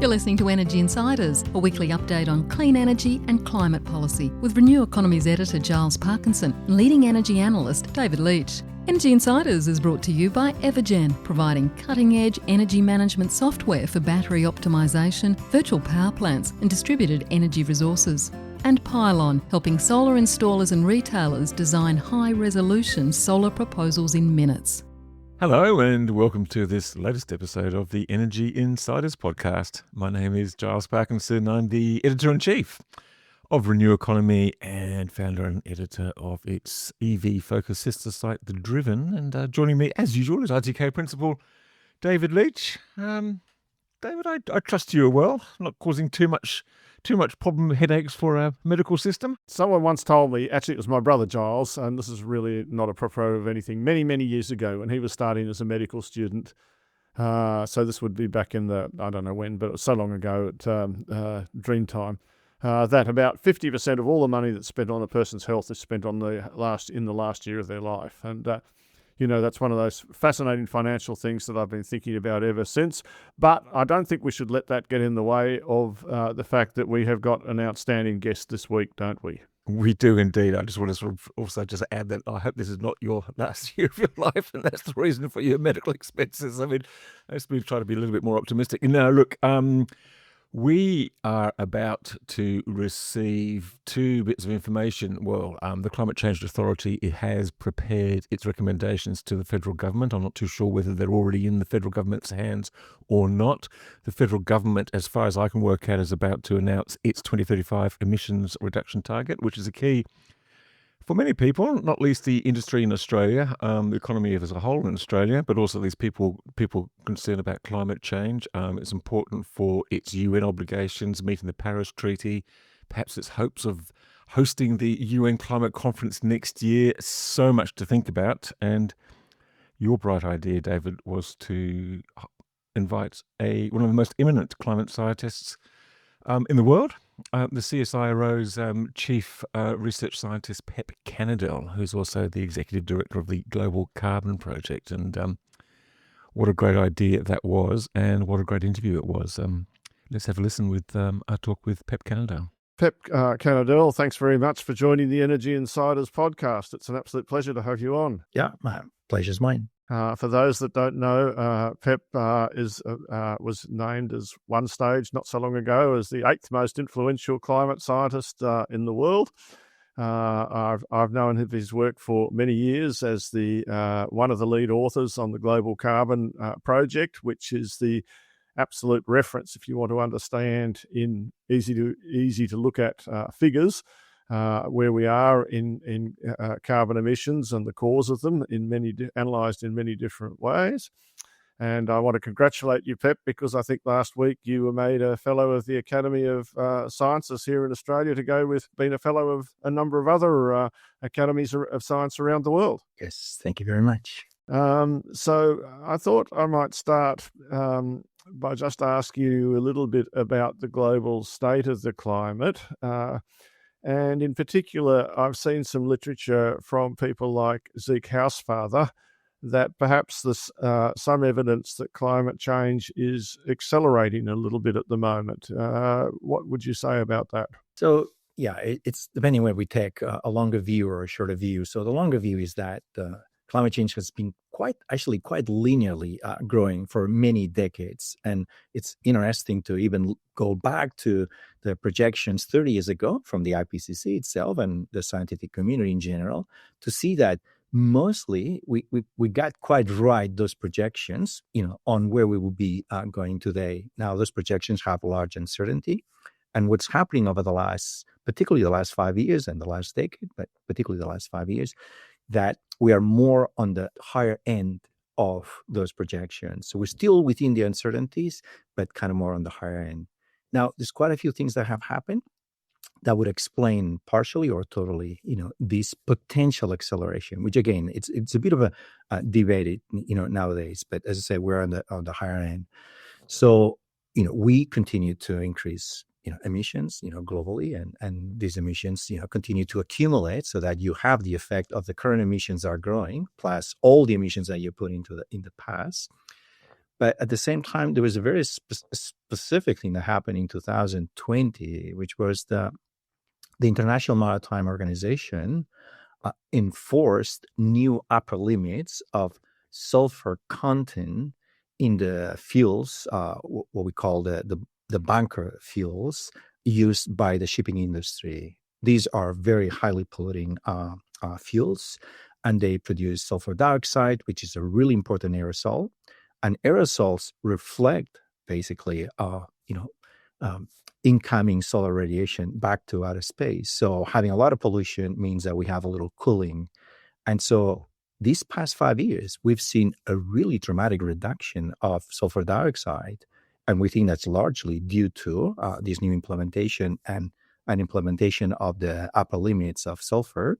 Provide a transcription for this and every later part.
You're listening to Energy Insiders, a weekly update on clean energy and climate policy with Renew Economy's editor Giles Parkinson and leading energy analyst David Leach. Energy Insiders is brought to you by Evergen, providing cutting-edge energy management software for battery optimisation, virtual power plants and distributed energy resources. And Pylon, helping solar installers and retailers design high-resolution solar proposals in minutes. Hello and welcome to this latest episode of the Energy Insiders podcast. My name is Giles Parkinson. I'm the Editor-in-Chief of Renew Economy and founder and editor of its EV-focused sister site, The Driven. And joining me, as usual, is RTK Principal David Leach. David, I trust you are well, not causing too much problem, headaches for our medical system. Someone once told me, actually it was my brother Giles, and this is really not a propos of anything, many years ago when he was starting as a medical student. So this would be back in the, I don't know when, but it was so long ago at Dreamtime, that about 50% of all the money that's spent on a person's health is spent on in the last year of their life. And that's one of those fascinating financial things that I've been thinking about ever since. But I don't think we should let that get in the way of the fact that we have got an outstanding guest this week, don't we? We do indeed. I just want to sort of also just add that I hope this is not your last year of your life, and that's the reason for your medical expenses. I mean, we try to be a little bit more optimistic. Look, we are about to receive two bits of information. Well, the Climate Change Authority has prepared its recommendations to the federal government. I'm not too sure whether they're already in the federal government's hands or not. The federal government, as far as I can work out, is about to announce its 2035 emissions reduction target, which is a key for many people, not least the industry in Australia, the economy as a whole in Australia, but also these people concerned about climate change. It's important for its UN obligations, meeting the Paris Treaty, perhaps its hopes of hosting the UN Climate Conference next year. So much to think about. And your bright idea, David, was to invite one of the most eminent climate scientists in the world, the CSIRO's chief research scientist, Pep Canadell, who's also the executive director of the Global Carbon Project. And what a great idea that was, and what a great interview it was. Let's have a listen with our talk with Pep Canadell. Pep Canadell, thanks very much for joining the Energy Insiders podcast. It's an absolute pleasure to have you on. Yeah, my pleasure's mine. For those that don't know, Pep was named as one stage not so long ago as the 8th most influential climate scientist in the world. I've known of his work for many years as the one of the lead authors on the Global Carbon Project, which is the absolute reference if you want to understand in easy to look at figures. Where we are in carbon emissions and the cause of them analysed in many different ways. And I want to congratulate you, Pep, because I think last week you were made a Fellow of the Academy of Sciences here in Australia to go with being a Fellow of a number of other academies of science around the world. Yes, thank you very much. So I thought I might start by just asking you a little bit about the global state of the climate. And in particular, I've seen some literature from people like Zeke Housefather that perhaps there's some evidence that climate change is accelerating a little bit at the moment. What would you say about that? So, yeah, it's depending whether we take a longer view or a shorter view. So the longer view is that climate change has been quite linearly growing for many decades. And it's interesting to even go back to the projections 30 years ago from the IPCC itself and the scientific community in general to see that mostly we got quite right those projections, on where we will be going today. Now, those projections have large uncertainty. And what's happening over particularly the last 5 years and the last decade, but particularly the last 5 years, that we are more on the higher end of those projections. So we're still within the uncertainties, but kind of more on the higher end. Now, there's quite a few things that have happened that would explain partially or totally, this potential acceleration, which again, it's a bit of a debate, nowadays, but as I say, we're on the higher end. So, we continue to increase emissions, globally, and these emissions, continue to accumulate so that you have the effect of the current emissions are growing, plus all the emissions that you put in the past. But at the same time, there was a very specific thing that happened in 2020, which was the International Maritime Organization enforced new upper limits of sulfur content in the fuels, what we call the bunker fuels used by the shipping industry. These are very highly polluting fuels, and they produce sulfur dioxide, which is a really important aerosol. And aerosols reflect basically, incoming solar radiation back to outer space. So having a lot of pollution means that we have a little cooling. And so these past 5 years, we've seen a really dramatic reduction of sulfur dioxide. And we think that's largely due to this new implementation and an implementation of the upper limits of sulfur.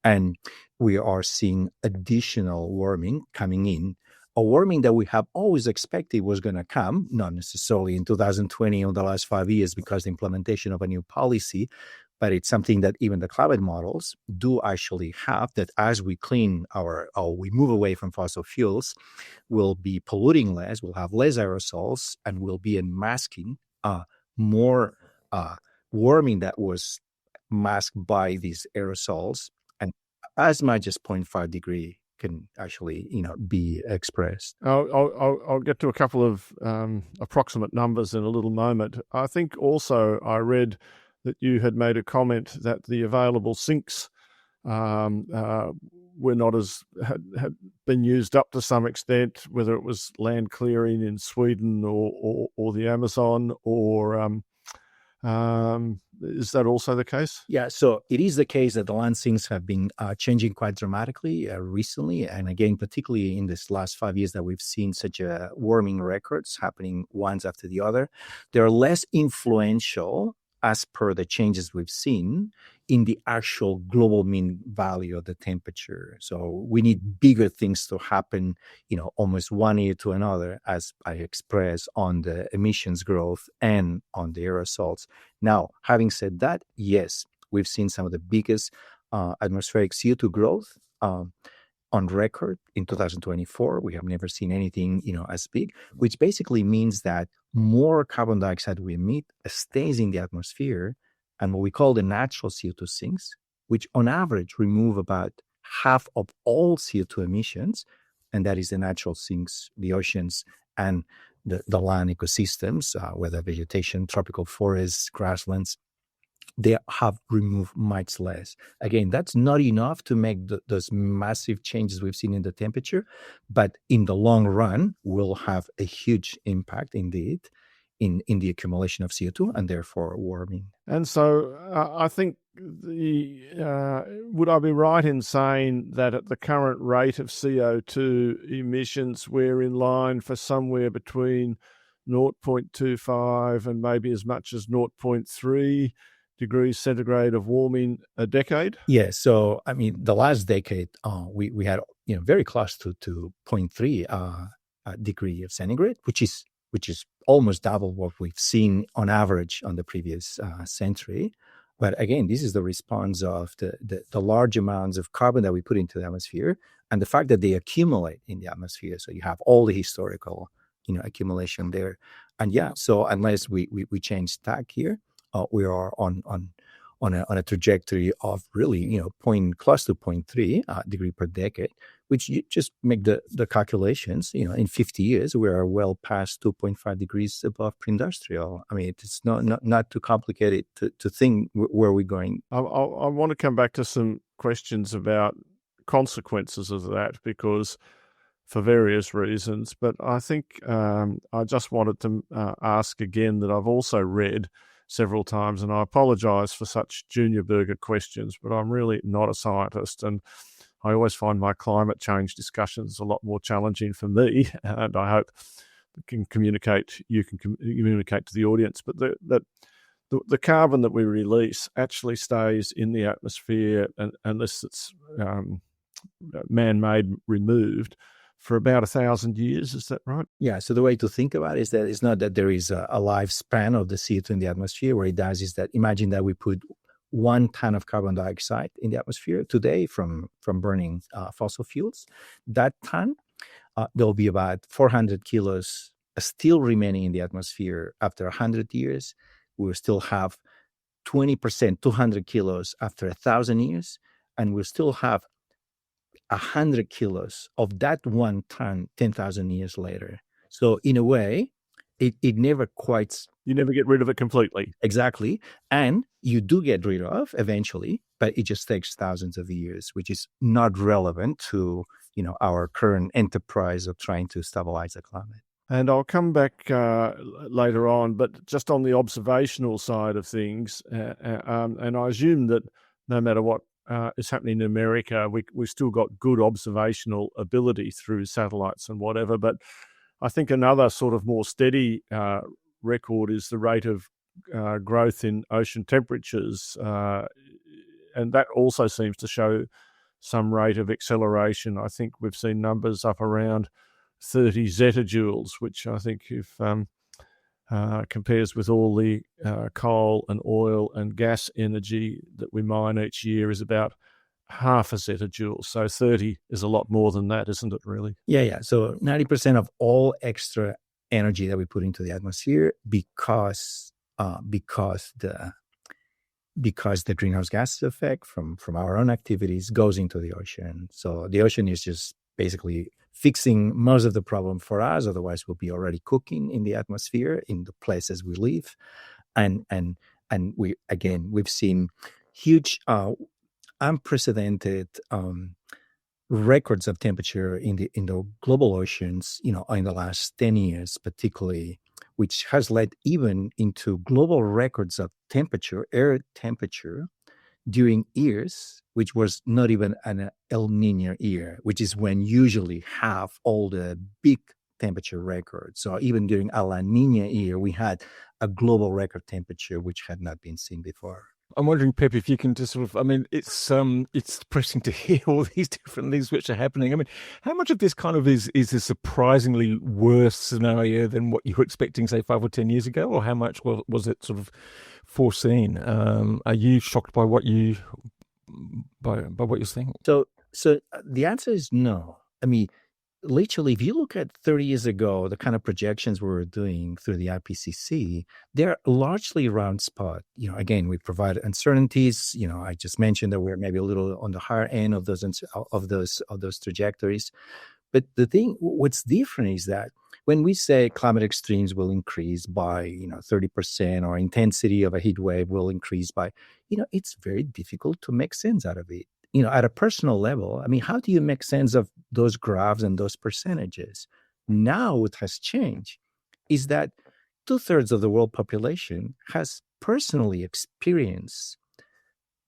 And we are seeing additional warming coming in, a warming that we have always expected was going to come, not necessarily in 2020 or the last 5 years because the implementation of a new policy, but it's something that even the climate models do actually have, that as we clean we move away from fossil fuels, we'll be polluting less, we'll have less aerosols, and we'll be unmasking more warming that was masked by these aerosols. And as much as 0.5 degree can actually, be expressed. I'll get to a couple of approximate numbers in a little moment. I think also I read that you had made a comment that the available sinks were not had been used up to some extent, whether it was land clearing in Sweden or the Amazon, or is that also the case? Yeah, so it is the case that the land sinks have been changing quite dramatically recently, and again, particularly in this last 5 years that we've seen such a warming records happening ones after the other. They're less influential as per the changes we've seen in the actual global mean value of the temperature. So we need bigger things to happen, almost 1 year to another, as I express on the emissions growth and on the aerosols. Now, having said that, yes, we've seen some of the biggest atmospheric CO2 growth on record in 2024. We have never seen anything, as big, which basically means that more carbon dioxide we emit stays in the atmosphere, and what we call the natural CO2 sinks, which on average remove about half of all CO2 emissions, and that is the natural sinks, the oceans, and the land ecosystems, whether vegetation, tropical forests, grasslands. They have removed much less. Again, that's not enough to make those massive changes we've seen in the temperature, but in the long run, will have a huge impact indeed in the accumulation of CO2 and therefore warming. And so I think would I be right in saying that at the current rate of CO2 emissions, we're in line for somewhere between 0.25 and maybe as much as 0.3 degrees centigrade of warming a decade? Yeah, so the last decade we had very close to 0.3 degree of centigrade, which is almost double what we've seen on average on the previous century. But again, this is the response of the large amounts of carbon that we put into the atmosphere and the fact that they accumulate in the atmosphere. So you have all the historical accumulation there. And yeah, so unless we change tack here, we are on a trajectory of really, close to 0.3 degree per decade, which you just make the calculations, in 50 years, we are well past 2.5 degrees above pre-industrial. It's not too complicated to think where we're going. I want to come back to some questions about consequences of that, because for various reasons, but I think I just wanted to ask again that I've also read several times, and I apologize for such junior burger questions, but I'm really not a scientist, and I always find my climate change discussions a lot more challenging for me, and I hope you can communicate to the audience, but the carbon that we release actually stays in the atmosphere unless it's man-made, removed, for about 1,000 years. Is that right? Yeah. So the way to think about it is that it's not that there is a lifespan of the CO2 in the atmosphere. What it does is that imagine that we put 1 ton of carbon dioxide in the atmosphere today from burning fossil fuels. That ton there'll be about 400 kilos still remaining in the atmosphere after 100 years. We'll still have 20%, 200 kilos after 1,000 years, and we'll still have 100 kilos of that 1 ton 10,000 years later. So in a way, it never quite... You never get rid of it completely. Exactly. And you do get rid of eventually, but it just takes thousands of years, which is not relevant to, our current enterprise of trying to stabilize the climate. And I'll come back later on, but just on the observational side of things, and I assume that no matter what is happening in America, we've still got good observational ability through satellites and whatever. But I think another sort of more steady record is the rate of growth in ocean temperatures, and that also seems to show some rate of acceleration. I think we've seen numbers up around 30 zettajoules, which I think if compares with all the coal and oil and gas energy that we mine each year, is about half a zettajoule. So 30 is a lot more than that, isn't it, really? Yeah. So 90% of all extra energy that we put into the atmosphere because the greenhouse gas effect from our own activities goes into the ocean. So the ocean is just basically fixing most of the problem for us. Otherwise, we'll be already cooking in the atmosphere in the places we live. And we've seen huge, unprecedented records of temperature in the global oceans, in the last 10 years, particularly, which has led even into global records of temperature, air temperature, during years, which was not even an El Nino year, which is when usually have all the big temperature records. So even during a La Nina year, we had a global record temperature, which had not been seen before. I'm wondering, Pep, if you can just sort of, it's depressing to hear all these different things which are happening. I mean, how much of this kind of is a surprisingly worse scenario than what you were expecting, say, 5 or 10 years ago? Or how much was it sort of foreseen? Are you shocked by what you're seeing? So the answer is no. I mean, literally, if you look at 30 years ago, the kind of projections we were doing through the IPCC, they're largely round spot. Again, we provide uncertainties. I just mentioned that we're maybe a little on the higher end of those trajectories. But what's different is that when we say climate extremes will increase by 30%, or intensity of a heat wave will increase by, it's very difficult to make sense out of it. At a personal level, I mean, how do you make sense of those graphs and those percentages? Now what has changed is that 2/3 of the world population has personally experienced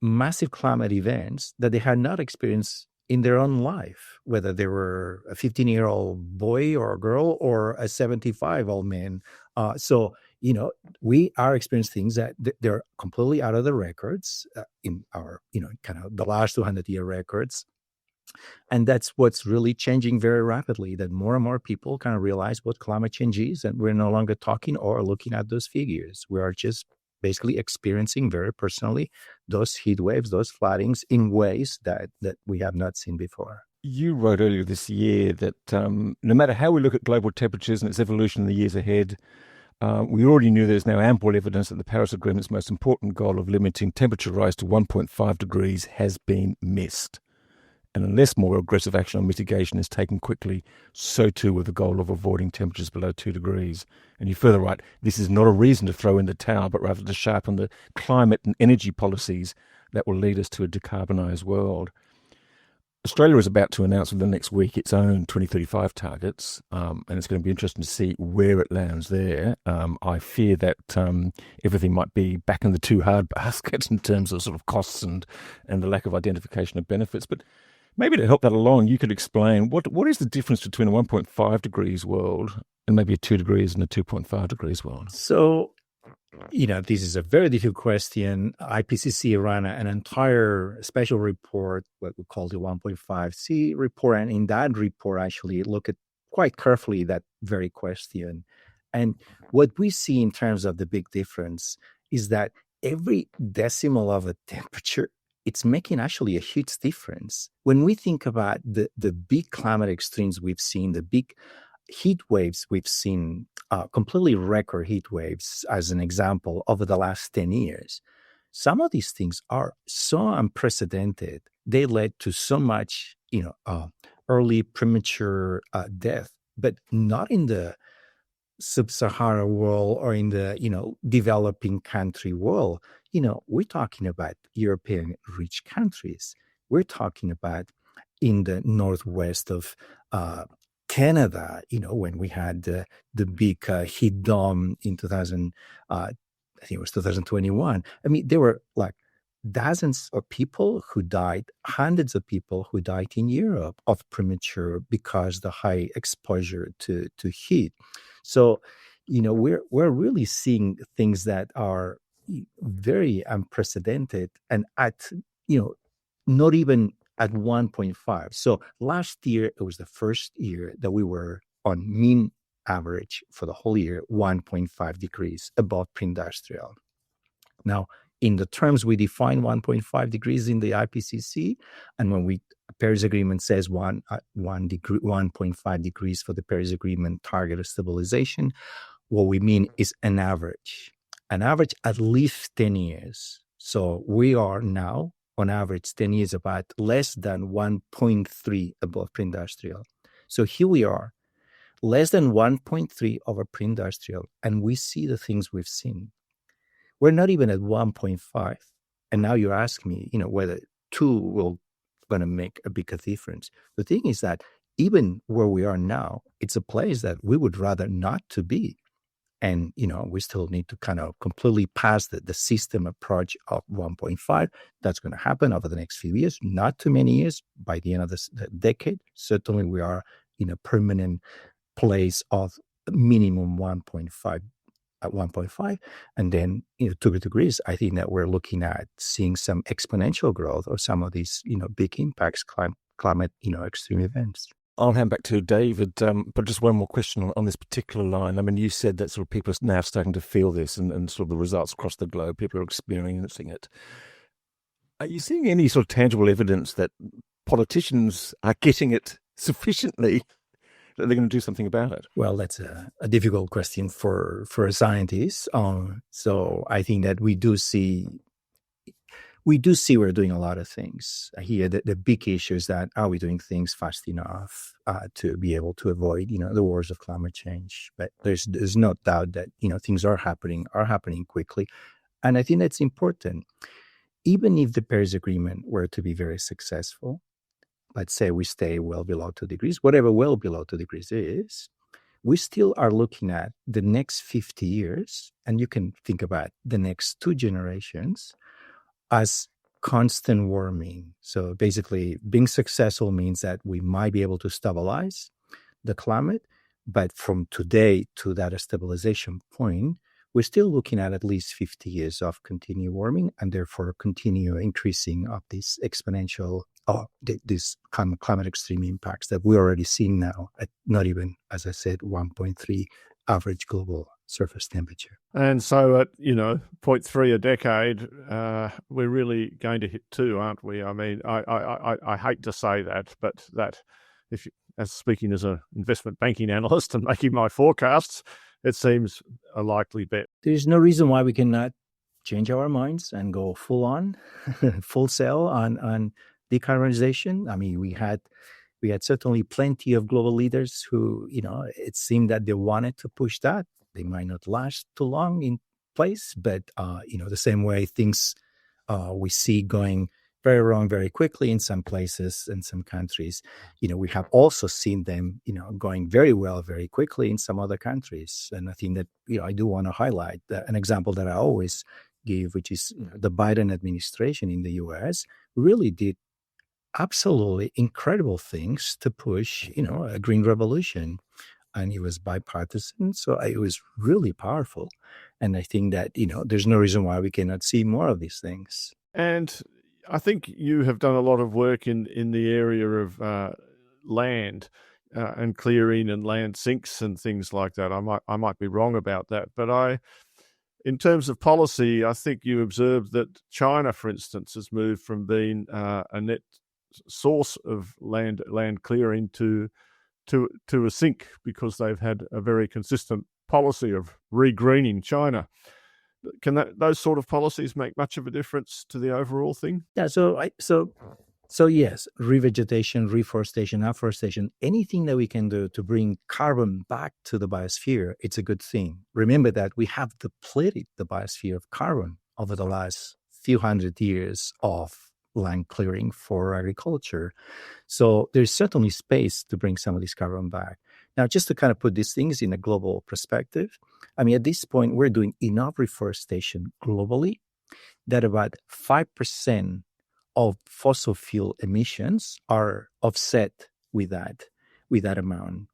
massive climate events that they had not experienced in their own life, whether they were a 15-year-old boy or a girl or a 75-year-old man. So we are experiencing things that they're completely out of the records in our, kind of the last 200-year records. And that's what's really changing very rapidly, that more and more people kind of realize what climate change is, and we're no longer talking or looking at those figures. We are just basically experiencing very personally those heat waves, those floodings in ways that we have not seen before. You wrote earlier this year that no matter how we look at global temperatures and its evolution in the years ahead, we already knew there's now ample evidence that the Paris Agreement's most important goal of limiting temperature rise to 1.5 degrees has been missed. And unless more aggressive action on mitigation is taken quickly, so too with the goal of avoiding temperatures below 2 degrees. And you further write, this is not a reason to throw in the towel, but rather to sharpen the climate and energy policies that will lead us to a decarbonised world. Australia is about to announce within the next week its own 2035 targets, and it's going to be interesting to see where it lands there. I fear that everything might be back in the too hard basket in terms of sort of costs and the lack of identification of benefits. But maybe to help that along, you could explain what is the difference between a 1.5 degrees world and maybe a 2 degrees and a 2.5 degrees world? So, this is a very difficult question. IPCC ran an entire special report, what we call the 1.5C report. And in that report, actually look at quite carefully that very question. And what we see in terms of the big difference is that every decimal of a temperature it's making actually a huge difference. When we think about the big climate extremes we've seen, the big heat waves we've seen, completely record heat waves, as an example, over the last 10 years, some of these things are so unprecedented. They led to so much, early premature death, but not in the sub-Saharan world or in the, developing country world. We're talking about European rich countries. We're talking about in the northwest of Canada, when we had the big heat dome in 2000, I think it was 2021. I mean, there were like dozens of people who died, hundreds of people who died in Europe of premature because the high exposure to heat. So, we're really seeing things that are very unprecedented and at, not even at 1.5. So last year, it was the first year that we were on mean average for the whole year, 1.5 degrees above pre-industrial. Now, in the terms we define 1.5 degrees in the IPCC, and when Paris Agreement says 1.5 degrees for the Paris Agreement target of stabilization, what we mean is an average at least 10 years. So we are now, on average, 10 years about less than 1.3 above pre-industrial. So here we are, less than 1.3 over pre-industrial, and we see the things we've seen. We're not even at 1.5. And now you're asking me, whether 2 will going to make a bigger difference. The thing is that even where we are now, it's a place that we would rather not to be. And, we still need to kind of completely pass the system approach of 1.5. That's going to happen over the next few years, not too many years. By the end of the decade, certainly we are in a permanent place of minimum 1.5 at 1.5. And then, 2 degrees, I think that we're looking at seeing some exponential growth or some of these, big impacts, climate, extreme events. I'll hand back to David, but just one more question on this particular line. I mean, you said that sort of people are now starting to feel this and sort of the results across the globe, people are experiencing it. Are you seeing any sort of tangible evidence that politicians are getting it sufficiently that they're going to do something about it? Well, that's a difficult question for a scientist. So I think that we do see we're doing a lot of things here. The big issue is that, are we doing things fast enough to be able to avoid, the wars of climate change? But there's no doubt that, things are happening quickly. And I think that's important. Even if the Paris Agreement were to be very successful, let's say we stay well below 2 degrees, whatever well below 2 degrees is, we still are looking at the next 50 years, and you can think about the next 2 generations, as constant warming. So basically, being successful means that we might be able to stabilize the climate, but from today to that stabilization point, we're still looking at least 50 years of continued warming, and therefore continue increasing of this exponential, this climate extreme impacts that we're already seeing now at not even, as I said, 1.3 average global surface temperature. And so at 0.3 a decade, we're really going to hit 2, aren't we? I mean, I hate to say that, but that as speaking as an investment banking analyst and making my forecasts, it seems a likely bet. There's no reason why we cannot change our minds and go full sail on decarbonization. I mean, we had certainly plenty of global leaders who, it seemed that they wanted to push that. They might not last too long in place, but, the same way things we see going very wrong very quickly in some places and some countries, we have also seen them, going very well very quickly in some other countries. And I think that, I do want to highlight an example that I always give, which is the Biden administration in the U.S. really did absolutely incredible things to push, a green revolution. And it was bipartisan, so it was really powerful. And I think that, there's no reason why we cannot see more of these things. And I think you have done a lot of work in the area of land and clearing and land sinks and things like that. I might be wrong about that, but in terms of policy, I think you observed that China, for instance, has moved from being a net source of land clearing to a sink, because they've had a very consistent policy of re-greening China. Can those sort of policies make much of a difference to the overall thing? Yeah. So yes, revegetation, reforestation, afforestation, anything that we can do to bring carbon back to the biosphere, it's a good thing. Remember that we have depleted the biosphere of carbon over the last few hundred years of land clearing for agriculture. So there's certainly space to bring some of this carbon back. Now, just to kind of put these things in a global perspective, I mean, at this point, we're doing enough reforestation globally that about 5% of fossil fuel emissions are offset with that amount.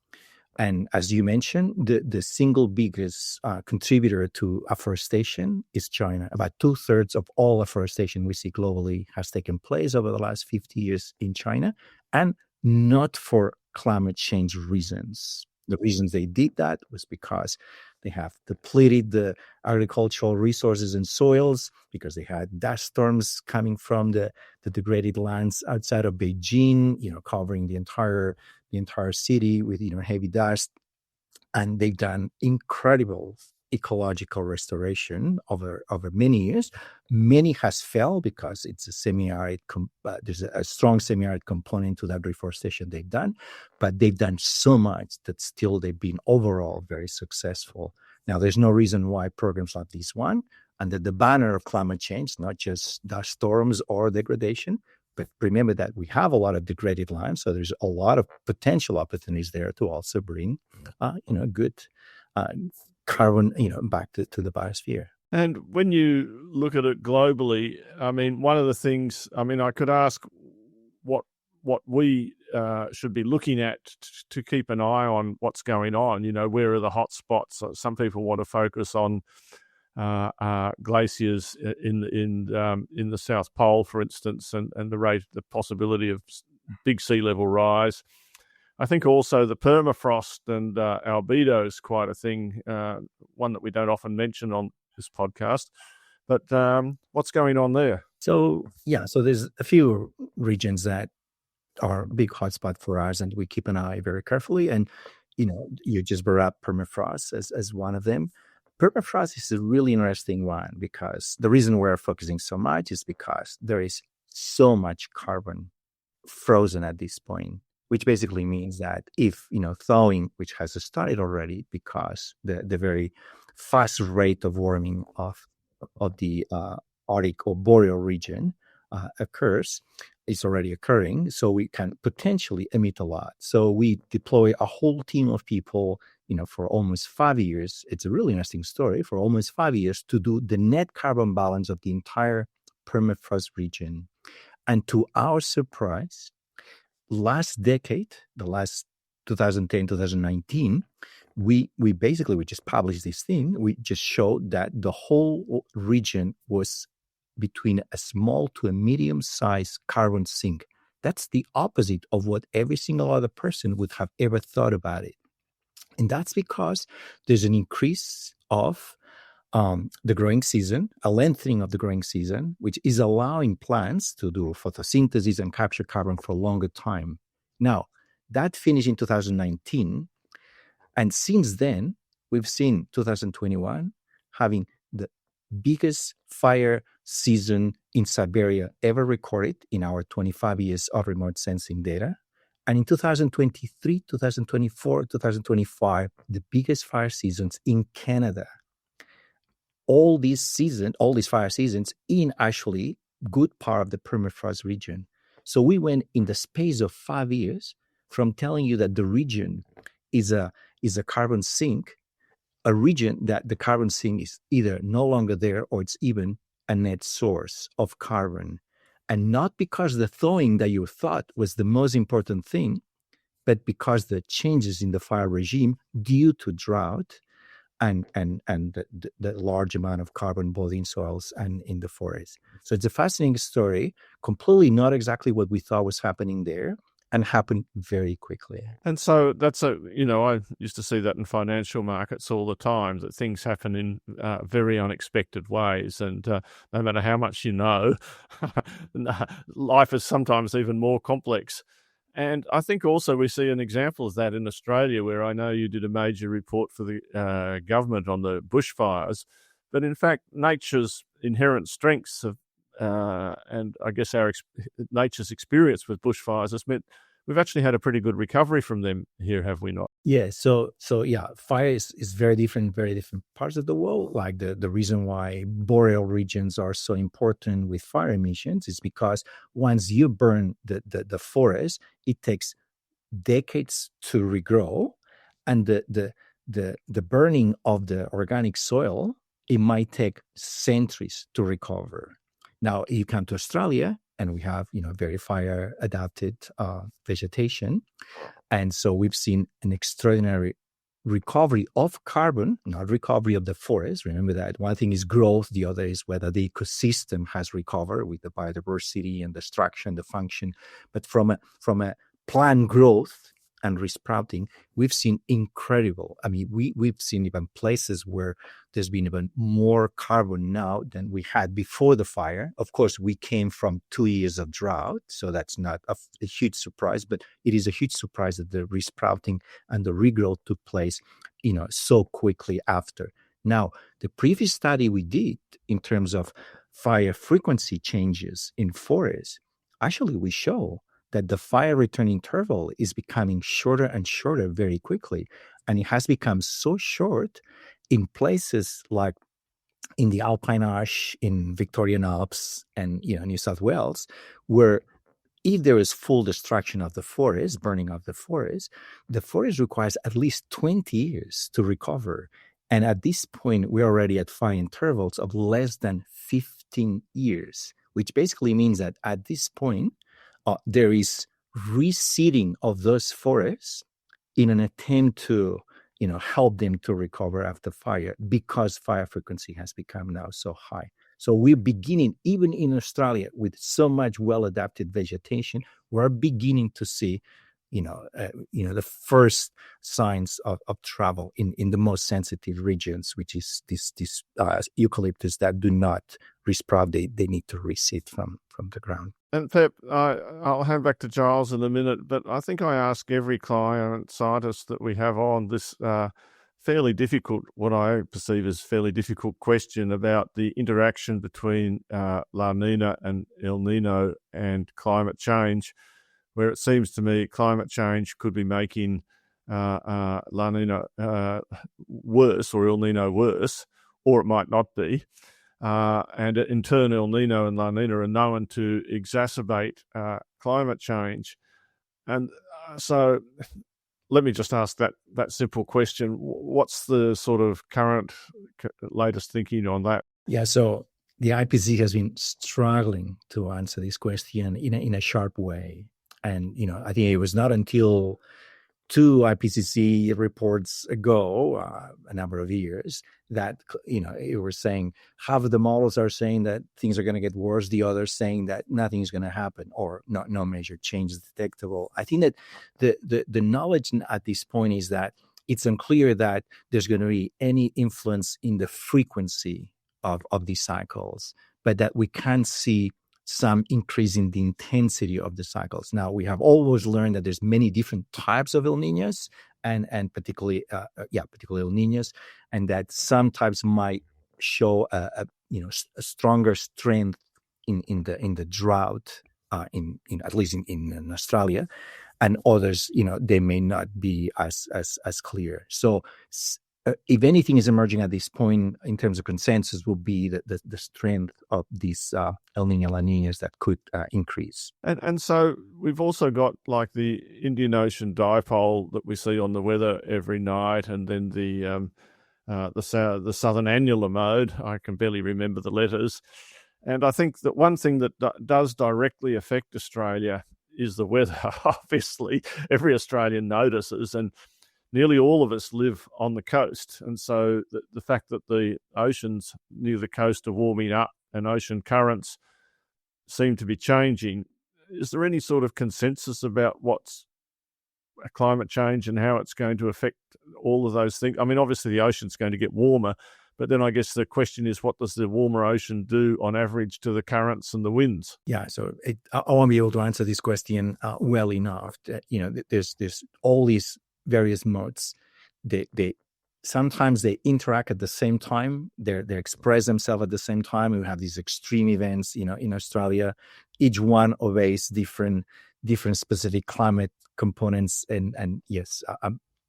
And as you mentioned, the single biggest contributor to afforestation is China. About 2/3 of all afforestation we see globally has taken place over the last 50 years in China, and not for climate change reasons. The reasons they did that was because they have depleted the agricultural resources and soils, because they had dust storms coming from the degraded lands outside of Beijing, covering the entire city with heavy dust. And they've done incredible ecological restoration over many years. Many has failed because it's a semi-arid. There's a strong semi-arid component to that reforestation they've done, but they've done so much that still they've been overall very successful. Now, there's no reason why programs like this one, under the banner of climate change, not just dust storms or degradation, but remember that we have a lot of degraded land, so there's a lot of potential opportunities there to also bring, good carbon, back to the biosphere. And when you look at it globally, I mean, one of the things, I could ask what we should be looking at to keep an eye on what's going on. Where are the hot spots? Some people want to focus on glaciers in the South Pole, for instance, and the possibility of big sea level rise. I think also the permafrost and albedo is quite a thing, one that we don't often mention on this podcast. But what's going on there? So there's a few regions that are big hotspot for us, and we keep an eye very carefully. And you just brought up permafrost as one of them. Permafrost is a really interesting one, because the reason we're focusing so much is because there is so much carbon frozen at this point, which basically means that if, thawing, which has started already because the very fast rate of warming of the Arctic or boreal region occurs, it's already occurring, so we can potentially emit a lot. So we deploy a whole team of people, for almost 5 years. It's a really interesting story. For almost 5 years to do the net carbon balance of the entire permafrost region. And to our surprise, last decade, the last 2010, 2019, we just published this thing. We just showed that the whole region was between a small to a medium-sized carbon sink. That's the opposite of what every single other person would have ever thought about it. And that's because there's an increase of the growing season, a lengthening of the growing season, which is allowing plants to do photosynthesis and capture carbon for a longer time. Now, that finished in 2019. And since then, we've seen 2021 having the biggest fire season in Siberia ever recorded in our 25 years of remote sensing data. And in 2023, 2024, 2025, the biggest fire seasons in Canada. All these fire seasons in actually good part of the permafrost region. So we went in the space of 5 years from telling you that the region is a carbon sink, a region that the carbon sink is either no longer there or it's even a net source of carbon. And not because the thawing that you thought was the most important thing, but because the changes in the fire regime due to drought and the large amount of carbon both in soils and in the forest. So it's a fascinating story, completely not exactly what we thought was happening there. and happen very quickly. And so I used to see that in financial markets all the time, that things happen in very unexpected ways. And no matter how much you know, life is sometimes even more complex. And I think also we see an example of that in Australia, where I know you did a major report for the government on the bushfires. But in fact, nature's inherent strengths and I guess nature's experience with bushfires has meant we've actually had a pretty good recovery from them here, have we not? Yeah. So yeah, fire is very different parts of the world. Like the reason why boreal regions are so important with fire emissions is because once you burn the forest, it takes decades to regrow, and the burning of the organic soil, it might take centuries to recover. Now you come to Australia, and we have very fire adapted vegetation, and so we've seen an extraordinary recovery of carbon, not recovery of the forest. Remember that one thing is growth, the other is whether the ecosystem has recovered with the biodiversity and the structure and the function. But from a plant growth and resprouting, we've seen incredible. I mean, we've seen even places where there's been even more carbon now than we had before the fire. Of course, we came from 2 years of drought, so that's not a huge surprise, but it is a huge surprise that the resprouting and the regrowth took place, so quickly after. Now, the previous study we did in terms of fire frequency changes in forests, actually we show that the fire return interval is becoming shorter and shorter very quickly. And it has become so short in places like in the Alpine Arch, in Victorian Alps, and New South Wales, where if there is full destruction of the forest, burning of the forest requires at least 20 years to recover. And at this point, we're already at fire intervals of less than 15 years, which basically means that at this point, there is reseeding of those forests in an attempt to, help them to recover after fire, because fire frequency has become now so high. So we're beginning, even in Australia, with so much well-adapted vegetation, we're beginning to see, the first signs of trouble in the most sensitive regions, which is this eucalyptus that do not resprout. They need to reseed from the ground. And Pep, I'll hand back to Giles in a minute, but I think I ask every client scientist that we have on this fairly difficult, what I perceive as fairly difficult question about the interaction between La Nina and El Nino and climate change, where it seems to me climate change could be making La Nina worse or El Nino worse, or it might not be. And in turn, El Nino and La Nina are known to exacerbate climate change. And so let me just ask that simple question. What's the sort of current latest thinking on that? Yeah, so the IPCC has been struggling to answer this question in a sharp way. And, I think it was not until 2 IPCC reports ago, a number of years, that, it was saying half of the models are saying that things are going to get worse, the others saying that nothing is going to happen or no major change is detectable. I think that the knowledge at this point is that it's unclear that there's going to be any influence in the frequency of these cycles, but that we can see some increase in the intensity of the cycles. Now, we have always learned that there's many different types of El Niños, and particularly El Niños, and that some types might show a stronger strength in the drought, in at least in Australia, and others, they may not be as clear. So if anything is emerging at this point in terms of consensus, will be the strength of these El Niño La Niñas that could increase. And so we've also got like the Indian Ocean dipole that we see on the weather every night, and then the southern annular mode. I can barely remember the letters. And I think that one thing that does directly affect Australia is the weather. Obviously, every Australian notices, and nearly all of us live on the coast. And so the fact that the oceans near the coast are warming up and ocean currents seem to be changing is there any sort of consensus about what's climate change and how it's going to affect all of those things? I mean, obviously the ocean's going to get warmer, but then I guess the question is, what does the warmer ocean do on average to the currents and the winds? Yeah, so I won't be able to answer this question well enough. There's all these various modes. They sometimes they interact at the same time. They express themselves at the same time. We have these extreme events, in Australia. Each one obeys different specific climate components. And yes,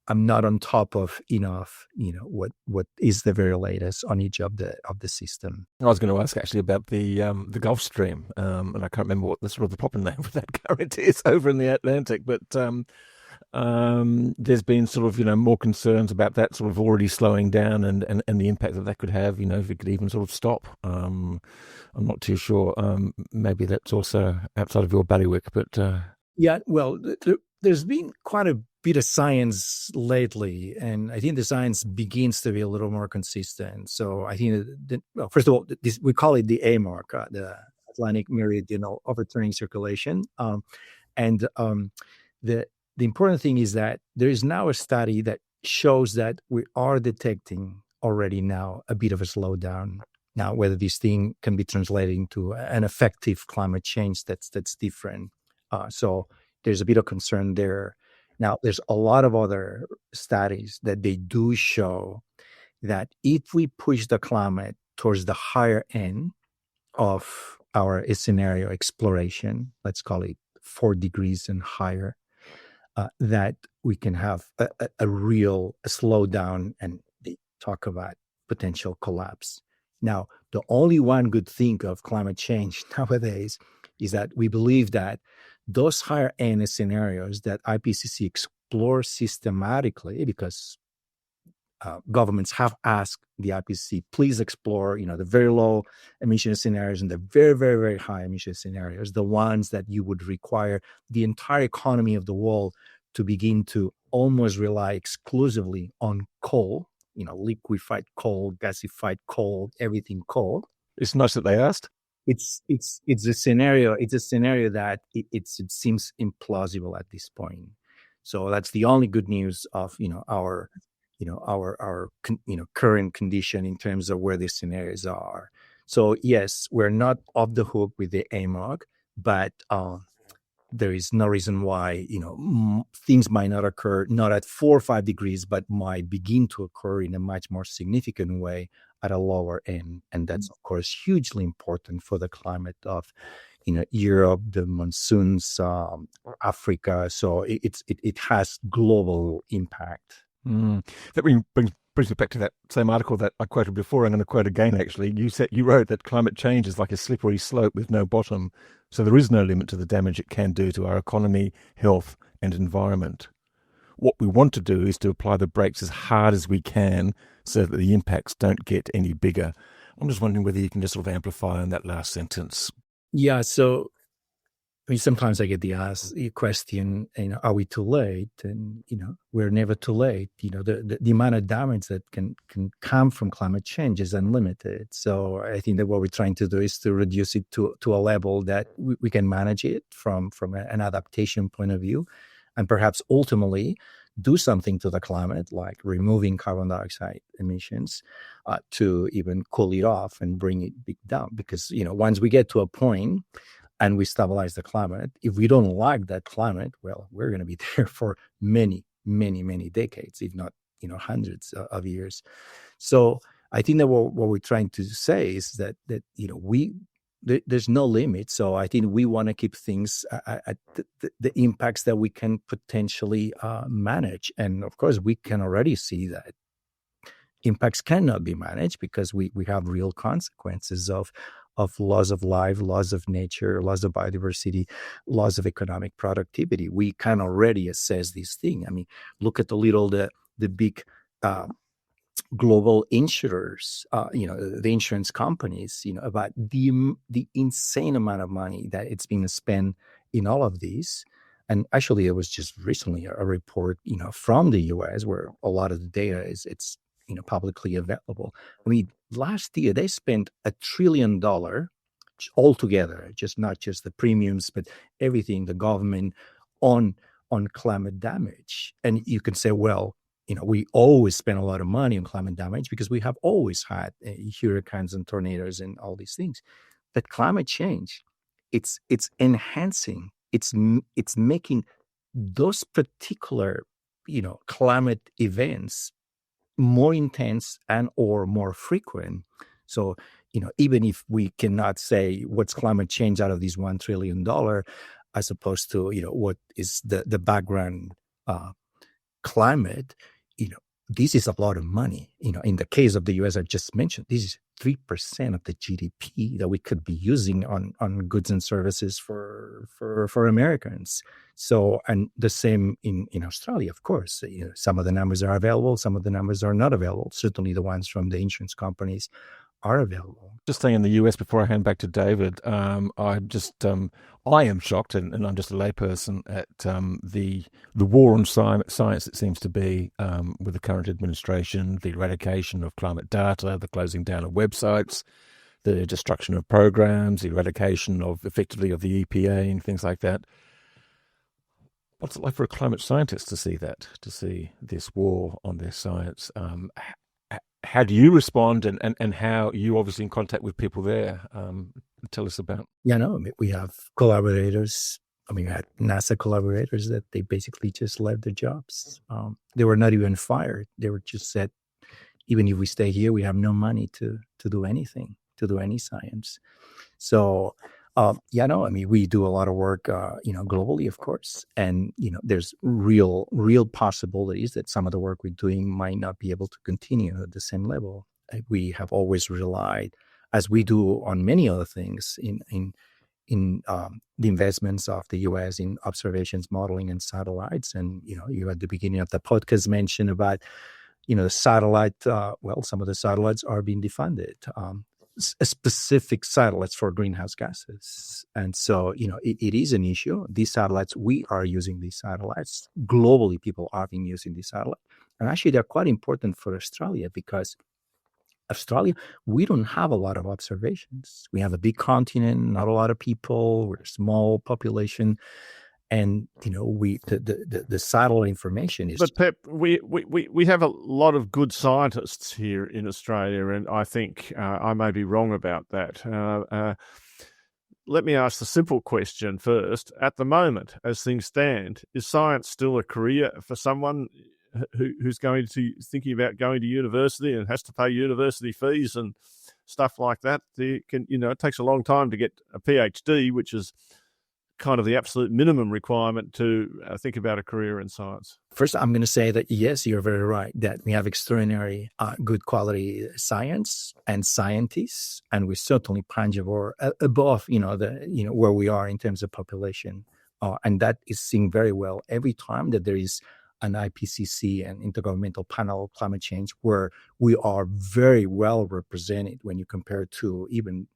I'm not on top of enough, what is the very latest on each of the system. I was going to ask actually about the Gulf Stream, and I can't remember what the sort of the proper name for that current is over in the Atlantic, but there's been sort of more concerns about that sort of already slowing down and the impact that could have. If it could even sort of stop. I'm not too sure. Maybe that's also outside of your bailiwick, but yeah, well, there's been quite a bit of science lately, and I think the science begins to be a little more consistent. So I think well, first of all, we call it the AMOC, the Atlantic Meridional Overturning Circulation, and the important thing is that there is now a study that shows that we are detecting already now a bit of a slowdown. Now, whether this thing can be translated into an effective climate change, that's different. So there's a bit of concern there. Now, there's a lot of other studies that they do show that if we push the climate towards the higher end of our scenario exploration, let's call it 4 degrees and higher, that we can have a real slowdown, and they talk about potential collapse. Now, the only one good thing of climate change nowadays is that we believe that those higher end scenarios that IPCC explores systematically, because governments have asked the IPCC, please explore, the very low emission scenarios and the very, very, very high emission scenarios, the ones that you would require the entire economy of the world to begin to almost rely exclusively on coal, liquefied coal, gasified coal, everything coal. It's nice that they asked. It's a scenario. It's a scenario that it seems implausible at this point. So that's the only good news of our current condition in terms of where these scenarios are. So yes, we're not off the hook with the AMOC, but there is no reason why things might not occur not at 4 or 5 degrees, but might begin to occur in a much more significant way at a lower end, and that's of course hugely important for the climate of Europe, the monsoons, Africa. So it has global impact. That brings me back to that same article that I quoted before. I'm going to quote again. Actually, you wrote that climate change is like a slippery slope with no bottom, so there is no limit to the damage it can do to our economy, health, and environment. What we want to do is to apply the brakes as hard as we can so that the impacts don't get any bigger. I'm just wondering whether you can just sort of amplify on that last sentence. Yeah, so sometimes I get the question, are we too late? And, we're never too late. The amount of damage that can come from climate change is unlimited. So I think that what we're trying to do is to reduce it to a level that we can manage it from an adaptation point of view, and perhaps ultimately do something to the climate, like removing carbon dioxide emissions to even cool it off and bring it down. Because, once we get to a point and we stabilize the climate, if we don't like that climate, well, we're going to be there for many, many, many decades, if not, hundreds of years. So I think that what we're trying to say is that there's no limit. So I think we want to keep things at the impacts that we can potentially manage. And of course, we can already see that impacts cannot be managed because we have real consequences of loss of life, loss of nature, loss of biodiversity, loss of economic productivity. We can already assess this thing. I mean, look at the big global insurers, the insurance companies, about the insane amount of money that it's being spent in all of these. And actually, it was just recently a report, from the US where a lot of the data it's publicly available. I mean, last year they spent $1 trillion altogether, just not just the premiums, but everything, the government on climate damage. And you can say, well, we always spend a lot of money on climate damage because we have always had hurricanes and tornadoes and all these things. But climate change, it's enhancing, it's making those particular, climate events more intense and or more frequent. So, even if we cannot say what's climate change out of these $1 trillion, as opposed to, what is the background climate, this is a lot of money. In the case of the US, I just mentioned, this is 3% of the GDP that we could be using on goods and services for Americans. So, and the same in Australia, of course. Some of the numbers are available, some of the numbers are not available. Certainly the ones from the insurance companies are available. Just staying in the US before I hand back to David, I am shocked, and I'm just a layperson, at the war on science it seems to be with the current administration, the eradication of climate data, the closing down of websites, the destruction of programs, the eradication of effectively of the EPA and things like that. What's it like for a climate scientist to see that, to see this war on their science? How do you respond, and how you obviously in contact with people there? Tell us about. Yeah, no, we have collaborators. We had NASA collaborators that they basically just left their jobs. They were not even fired. They were just said, even if we stay here, we have no money to do anything, to do any science. So, we do a lot of work, globally, of course. And, there's real possibilities that some of the work we're doing might not be able to continue at the same level. We have always relied, as we do on many other things, in the investments of the U.S. in observations, modeling, and satellites. And, you at the beginning of the podcast mentioned about, the satellite. Some of the satellites are being defunded. Specific satellites for greenhouse gases. And so, it is an issue. These satellites, we are using these satellites. Globally, people are being using these satellites. And actually, they're quite important for Australia because Australia, we don't have a lot of observations. We have a big continent, not a lot of people. We're a small population. And, the satellite information is... But Pep, we have a lot of good scientists here in Australia, and I think I may be wrong about that. Let me ask the simple question first. At the moment, as things stand, is science still a career for someone who's thinking about going to university and has to pay university fees and stuff like that? It takes a long time to get a PhD, which is kind of the absolute minimum requirement to think about a career in science. First, I'm going to say that, yes, you're very right, that we have extraordinary good quality science and scientists, and we're certainly punchable above, where we are in terms of population. And that is seen very well every time that there is an IPCC, an Intergovernmental Panel on Climate Change, where we are very well represented when you compare to even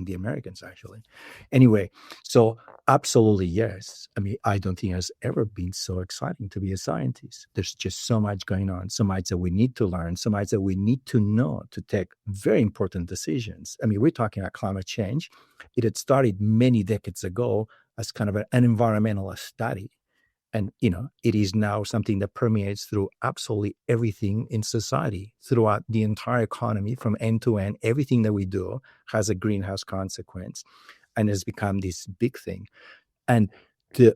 the Americans, actually. Anyway, so absolutely, yes. I don't think it's ever been so exciting to be a scientist. There's just so much going on, so much that we need to learn, so much that we need to know to take very important decisions. We're talking about climate change. It had started many decades ago as kind of an environmental study. And, it is now something that permeates through absolutely everything in society, throughout the entire economy, from end to end. Everything that we do has a greenhouse consequence and has become this big thing. And the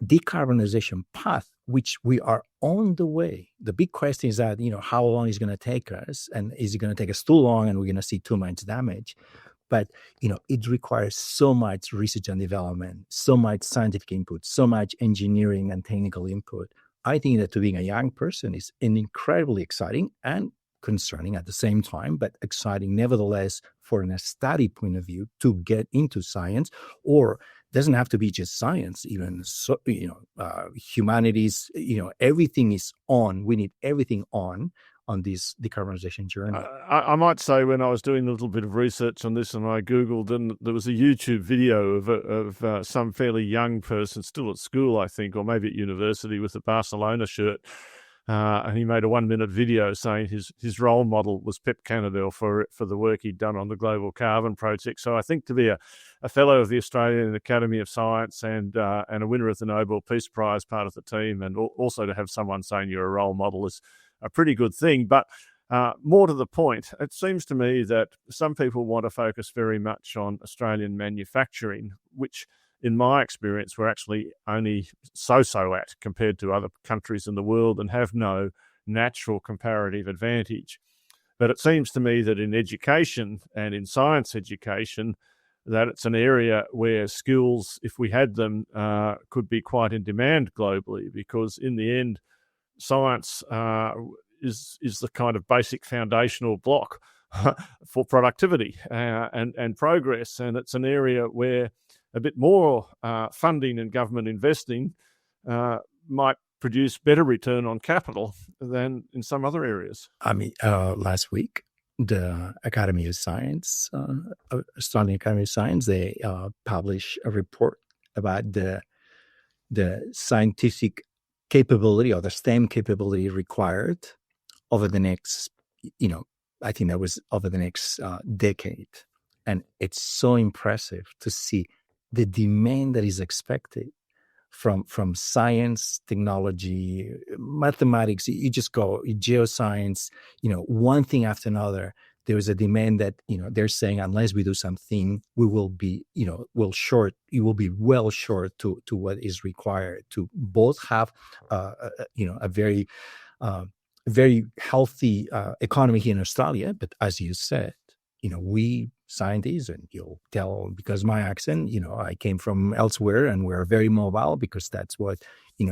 decarbonization path, which we are on the way, the big question is that, how long is it going to take us? And is it going to take us too long and we're going to see too much damage? But, it requires so much research and development, so much scientific input, so much engineering and technical input. I think that to being a young person is incredibly exciting and concerning at the same time, but exciting nevertheless from a study point of view to get into science, or it doesn't have to be just science, even humanities, everything is on. We need everything on this decarbonization journey. I might say, when I was doing a little bit of research on this and I Googled, and there was a YouTube video of some fairly young person still at school, I think, or maybe at university, with a Barcelona shirt, And he made a 1-minute video saying his role model was Pep Canadell for the work he'd done on the Global Carbon Project. So I think to be a fellow of the Australian Academy of Science and a winner of the Nobel Peace Prize part of the team, and also to have someone saying you're a role model is a pretty good thing. But more to the point, it seems to me that some people want to focus very much on Australian manufacturing, which in my experience, we're actually only so-so at compared to other countries in the world and have no natural comparative advantage. But it seems to me that in education and in science education, that it's an area where skills, if we had them, could be quite in demand globally, because in the end, science is the kind of basic foundational block for productivity and progress. And it's an area where a bit more funding and government investing might produce better return on capital than in some other areas. I mean, last week, the Academy of Science, Australian Academy of Science, they published a report about the scientific capability or the STEM capability required over the next, I think that was over the next decade. And it's so impressive to see the demand that is expected from science, technology, mathematics. You just go geoscience, one thing after another. There is a demand that they're saying unless we do something, we will be you will be well short to what is required to both have a very very healthy economy here in Australia. But as you said, we scientists, and you'll tell because my accent, I came from elsewhere, and we're very mobile because that's what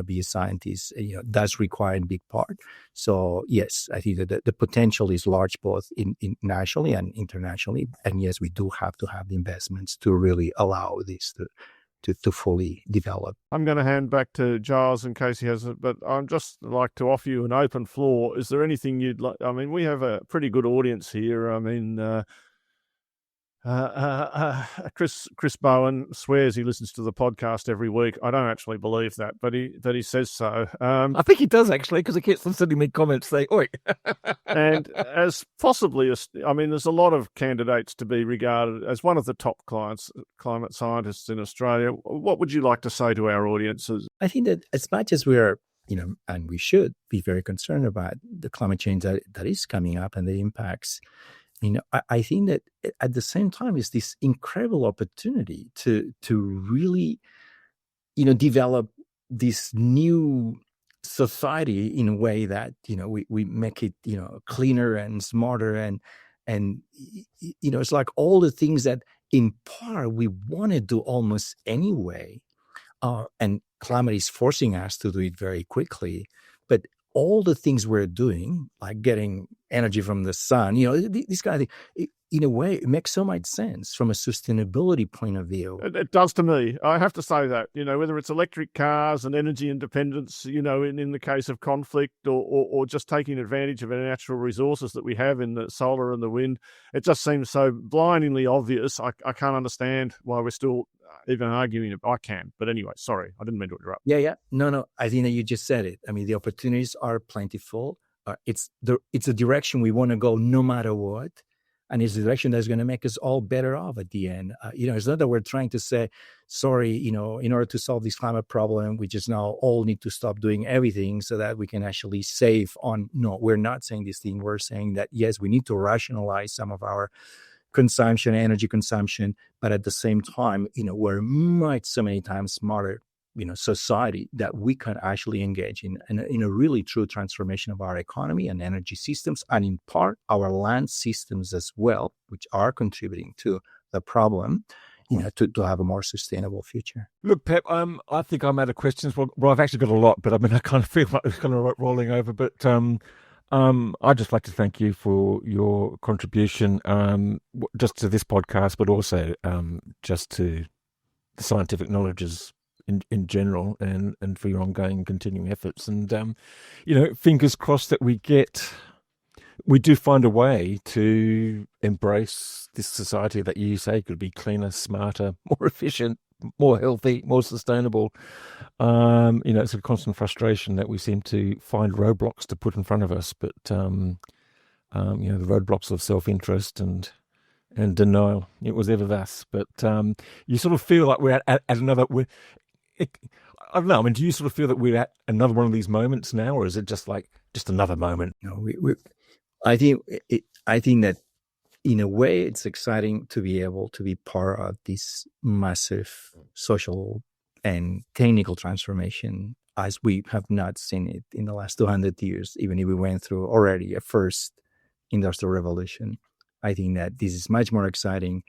be a scientist does require in big part. So yes, I think that the potential is large both in nationally and internationally, and yes, we do have to have the investments to really allow this to fully develop. I'm going to hand back to Giles in case he has it, but I'd just like to offer you an open floor. Is there anything you'd like? I mean, we have a pretty good audience here. I mean, Chris Bowen swears he listens to the podcast every week. I don't actually believe that, but he says so. I think he does actually, because he keeps sending me comments saying, "Oi." And as possibly, there's a lot of candidates to be regarded as one of the top climate scientists in Australia. What would you like to say to our audiences? I think that as much as we are, and we should be very concerned about the climate change that is coming up and the impacts. I think that at the same time is this incredible opportunity to really, develop this new society in a way that, we make it, cleaner and smarter and it's like all the things that in part we want to do almost anyway. And climate is forcing us to do it very quickly. But all the things we're doing, like getting energy from the sun, this kind of thing, in a way, it makes so much sense from a sustainability point of view. It does to me. I have to say that, whether it's electric cars and energy independence, in the case of conflict or just taking advantage of our natural resources that we have in the solar and the wind, it just seems so blindingly obvious. I can't understand why we're still even arguing it. I can. But anyway, sorry, I didn't mean to interrupt. Yeah. No, I think that you just said it. I mean, the opportunities are plentiful. It's a direction we want to go no matter what. And it's a direction that's going to make us all better off at the end. It's not that we're trying to say, sorry, in order to solve this climate problem, we just now all need to stop doing everything so that we can actually save on. No, we're not saying this thing. We're saying that, yes, we need to rationalize some of our consumption, energy consumption, but at the same time, we're so many times smarter, society that we can actually engage in a really true transformation of our economy and energy systems, and in part our land systems as well, which are contributing to the problem, to have a more sustainable future. Look, Pep, I think I'm out of questions. Well, I've actually got a lot, but I mean, I kind of feel like it's kind of rolling over. But I'd just like to thank you for your contribution, just to this podcast, but also just to the scientific knowledges in general, and for your ongoing continuing efforts. And, fingers crossed that we do find a way to embrace this society that you say could be cleaner, smarter, more efficient, more healthy, more sustainable. It's a constant frustration that we seem to find roadblocks to put in front of us, but the roadblocks of self-interest and denial. It was ever thus. But you sort of feel like we're at another. I don't know. I mean, do you sort of feel that we're at another one of these moments now, or is it just another moment? No, I think that in a way it's exciting to be able to be part of this massive social and technical transformation as we have not seen it in the last 200 years, even if we went through already a first industrial revolution. I think that this is much more exciting,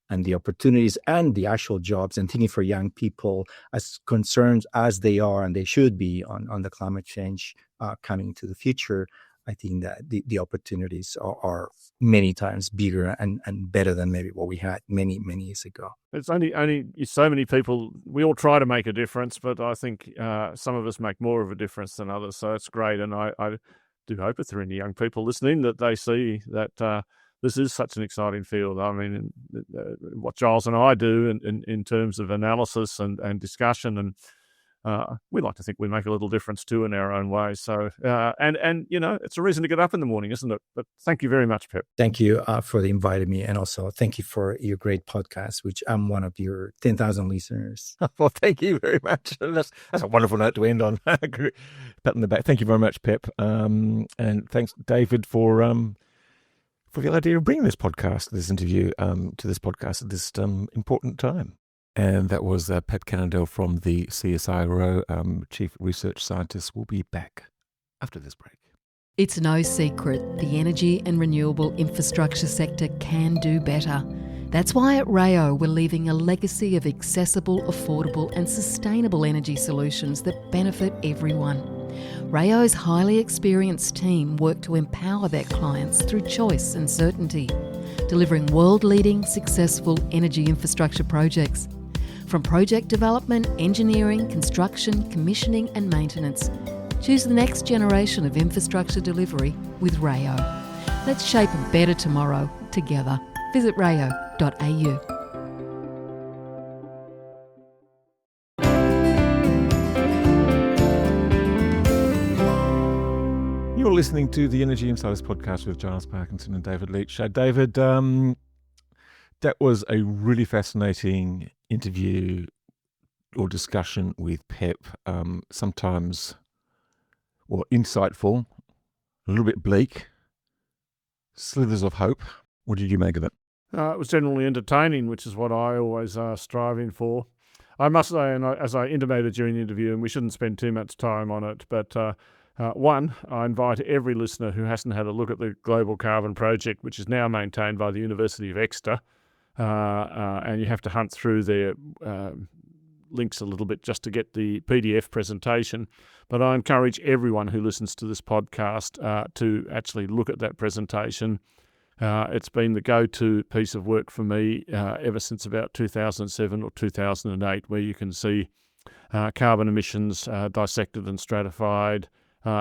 and the opportunities and the actual jobs, and thinking for young people as concerned as they are and they should be on the climate change coming to the future, I think that the opportunities are many times bigger and better than maybe what we had many years ago. It's only so many people. We all try to make a difference, but I think some of us make more of a difference than others. So it's great, and I do hope if there are any young people listening that they see that this is such an exciting field. I mean, what Giles and I do in terms of analysis and discussion, and we like to think we make a little difference too in our own way. So, and it's a reason to get up in the morning, isn't it? But thank you very much, Pep. Thank you for inviting me, and also thank you for your great podcast, which I'm one of your 10,000 listeners. Well, thank you very much. That's a wonderful note to end on. Pat in the back. Thank you very much, Pep. And thanks, David, for the idea of bringing this interview to this podcast at this important time. And that was Pep Canadell from the CSIRO, Chief Research Scientist. We'll be back after this break. It's no secret the energy and renewable infrastructure sector can do better. That's why at RAYO we're leaving a legacy of accessible, affordable and sustainable energy solutions that benefit everyone. RAYO's highly experienced team work to empower their clients through choice and certainty, delivering world-leading, successful energy infrastructure projects. From project development, engineering, construction, commissioning and maintenance, choose the next generation of infrastructure delivery with RAYO. Let's shape a better tomorrow together. Visit rayo.au. You're listening to the Energy Insiders podcast with Giles Parkinson and David Leitch. David, that was a really fascinating interview or discussion with Pep. Sometimes, insightful, a little bit bleak, slithers of hope. What did you make of it? It was generally entertaining, which is what I always striving for. I must say, and as I intimated during the interview, and we shouldn't spend too much time on it, but one, I invite every listener who hasn't had a look at the Global Carbon Project, which is now maintained by the University of Exeter, and you have to hunt through their links a little bit just to get the PDF presentation. But I encourage everyone who listens to this podcast to actually look at that presentation. It's been the go-to piece of work for me ever since about 2007 or 2008, where you can see carbon emissions dissected and stratified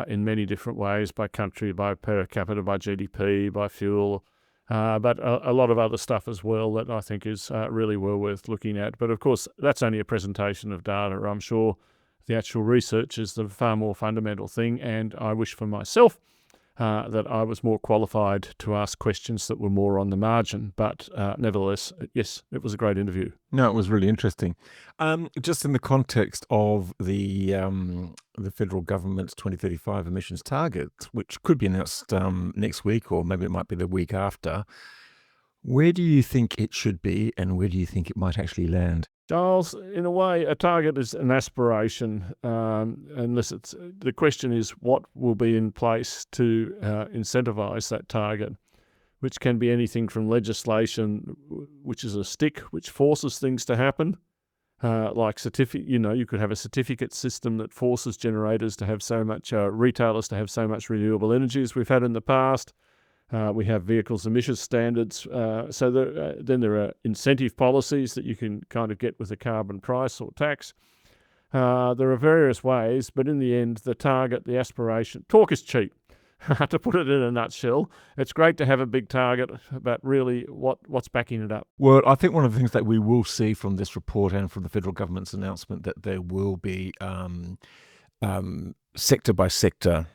in many different ways, by country, by per capita, by GDP, by fuel, but a lot of other stuff as well that I think is really well worth looking at. But of course, that's only a presentation of data. I'm sure the actual research is the far more fundamental thing, and I wish for myself that I was more qualified to ask questions that were more on the margin. But nevertheless, yes, it was a great interview. No, it was really interesting. Just in the context of the federal government's 2035 emissions target, which could be announced next week, or maybe it might be the week after, where do you think it should be, and where do you think it might actually land? Giles, in a way, a target is an aspiration, unless it's the question is what will be in place to incentivise that target, which can be anything from legislation, which is a stick, which forces things to happen, like certificate. You could have a certificate system that forces generators to have so much, retailers to have so much renewable energy as we've had in the past. We have vehicles emissions standards. Then there are incentive policies that you can kind of get with a carbon price or tax. There are various ways, but in the end, the target, the aspiration, talk is cheap. to put it in a nutshell. It's great to have a big target, but really what's backing it up? Well, I think one of the things that we will see from this report and from the federal government's announcement that there will be sector by sector,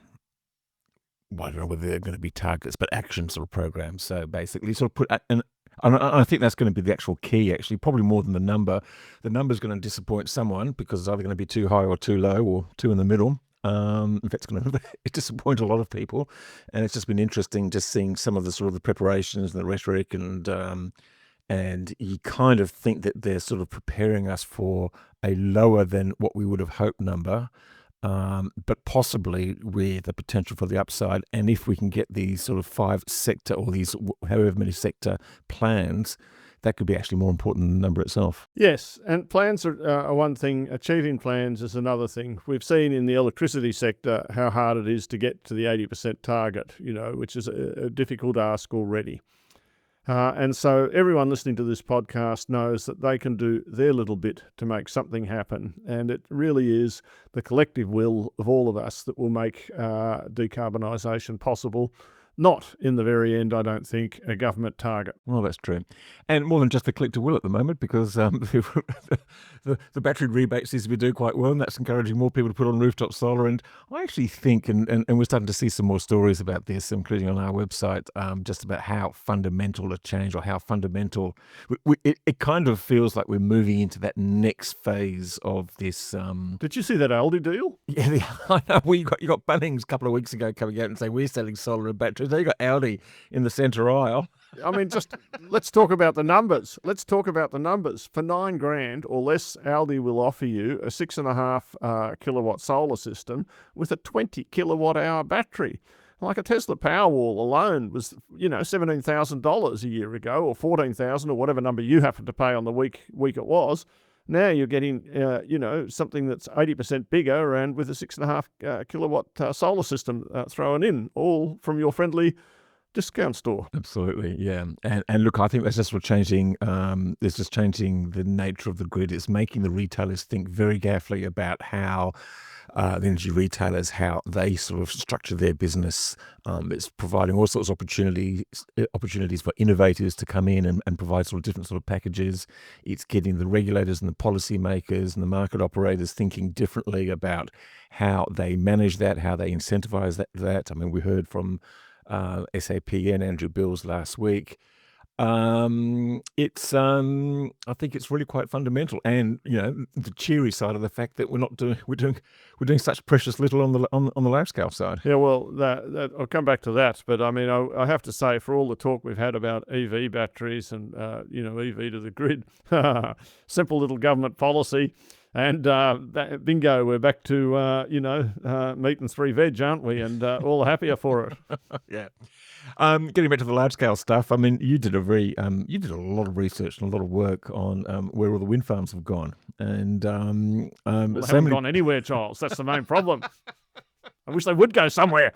well, I don't know whether they're going to be targets, but actions or programs. So basically sort of put, and I think that's going to be the actual key, actually, probably more than the number. The number's going to disappoint someone because it's either going to be too high or too low or two in the middle. In fact, it's going to disappoint a lot of people. And it's just been interesting just seeing some of the sort of the preparations and the rhetoric, and you kind of think that they're sort of preparing us for a lower than what we would have hoped number. But possibly with the potential for the upside. And if we can get these sort of 5 sector or these however many sector plans, that could be actually more important than the number itself. Yes, and plans are one thing. Achieving plans is another thing. We've seen in the electricity sector how hard it is to get to the 80% target, which is a difficult ask already. And so everyone listening to this podcast knows that they can do their little bit to make something happen. And it really is the collective will of all of us that will make decarbonisation possible. Not in the very end, I don't think, a government target. Well, that's true. And more than just the collective will at the moment, because the battery rebate seems to be doing quite well, and that's encouraging more people to put on rooftop solar. And I actually think, and we're starting to see some more stories about this, including on our website, just about how fundamental a change or how fundamental... It kind of feels like we're moving into that next phase of this... Did you see that Aldi deal? Yeah, I know. You got Bunnings a couple of weeks ago coming out and saying we're selling solar and batteries. Now you got Aldi in the centre aisle. I mean, just let's talk about the numbers. For $9,000 or less, Aldi will offer you a 6.5 kilowatt solar system with a 20 kilowatt hour battery. Like a Tesla Powerwall alone was, $17,000 a year ago, or $14,000, or whatever number you happen to pay on the week it was. Now you're getting, something that's 80% bigger and with a 6.5 kilowatt solar system thrown in, all from your friendly discount store. Absolutely, yeah. And look, I think that's just changing. It's just changing the nature of the grid. It's making the retailers think very carefully about how the energy retailers, how they sort of structure their business. It's providing all sorts of opportunities for innovators to come in and provide sort of different sort of packages. It's getting the regulators and the policymakers and the market operators thinking differently about how they manage that, how they incentivize that. I mean, we heard from SAP and Andrew Bills last week. I think it's really quite fundamental, and the cheery side of the fact that we're doing such precious little on the large scale side. Yeah, well, that I'll come back to that, but I mean, I have to say, for all the talk we've had about EV batteries and EV to the grid, simple little government policy. And bingo, we're back to, meat and 3 veg, aren't we? And all happier for it. Yeah. Getting back to the large scale stuff, I mean, you did a lot of research and a lot of work on where all the wind farms have gone. And they haven't gone anywhere, Charles. That's the main problem. I wish they would go somewhere.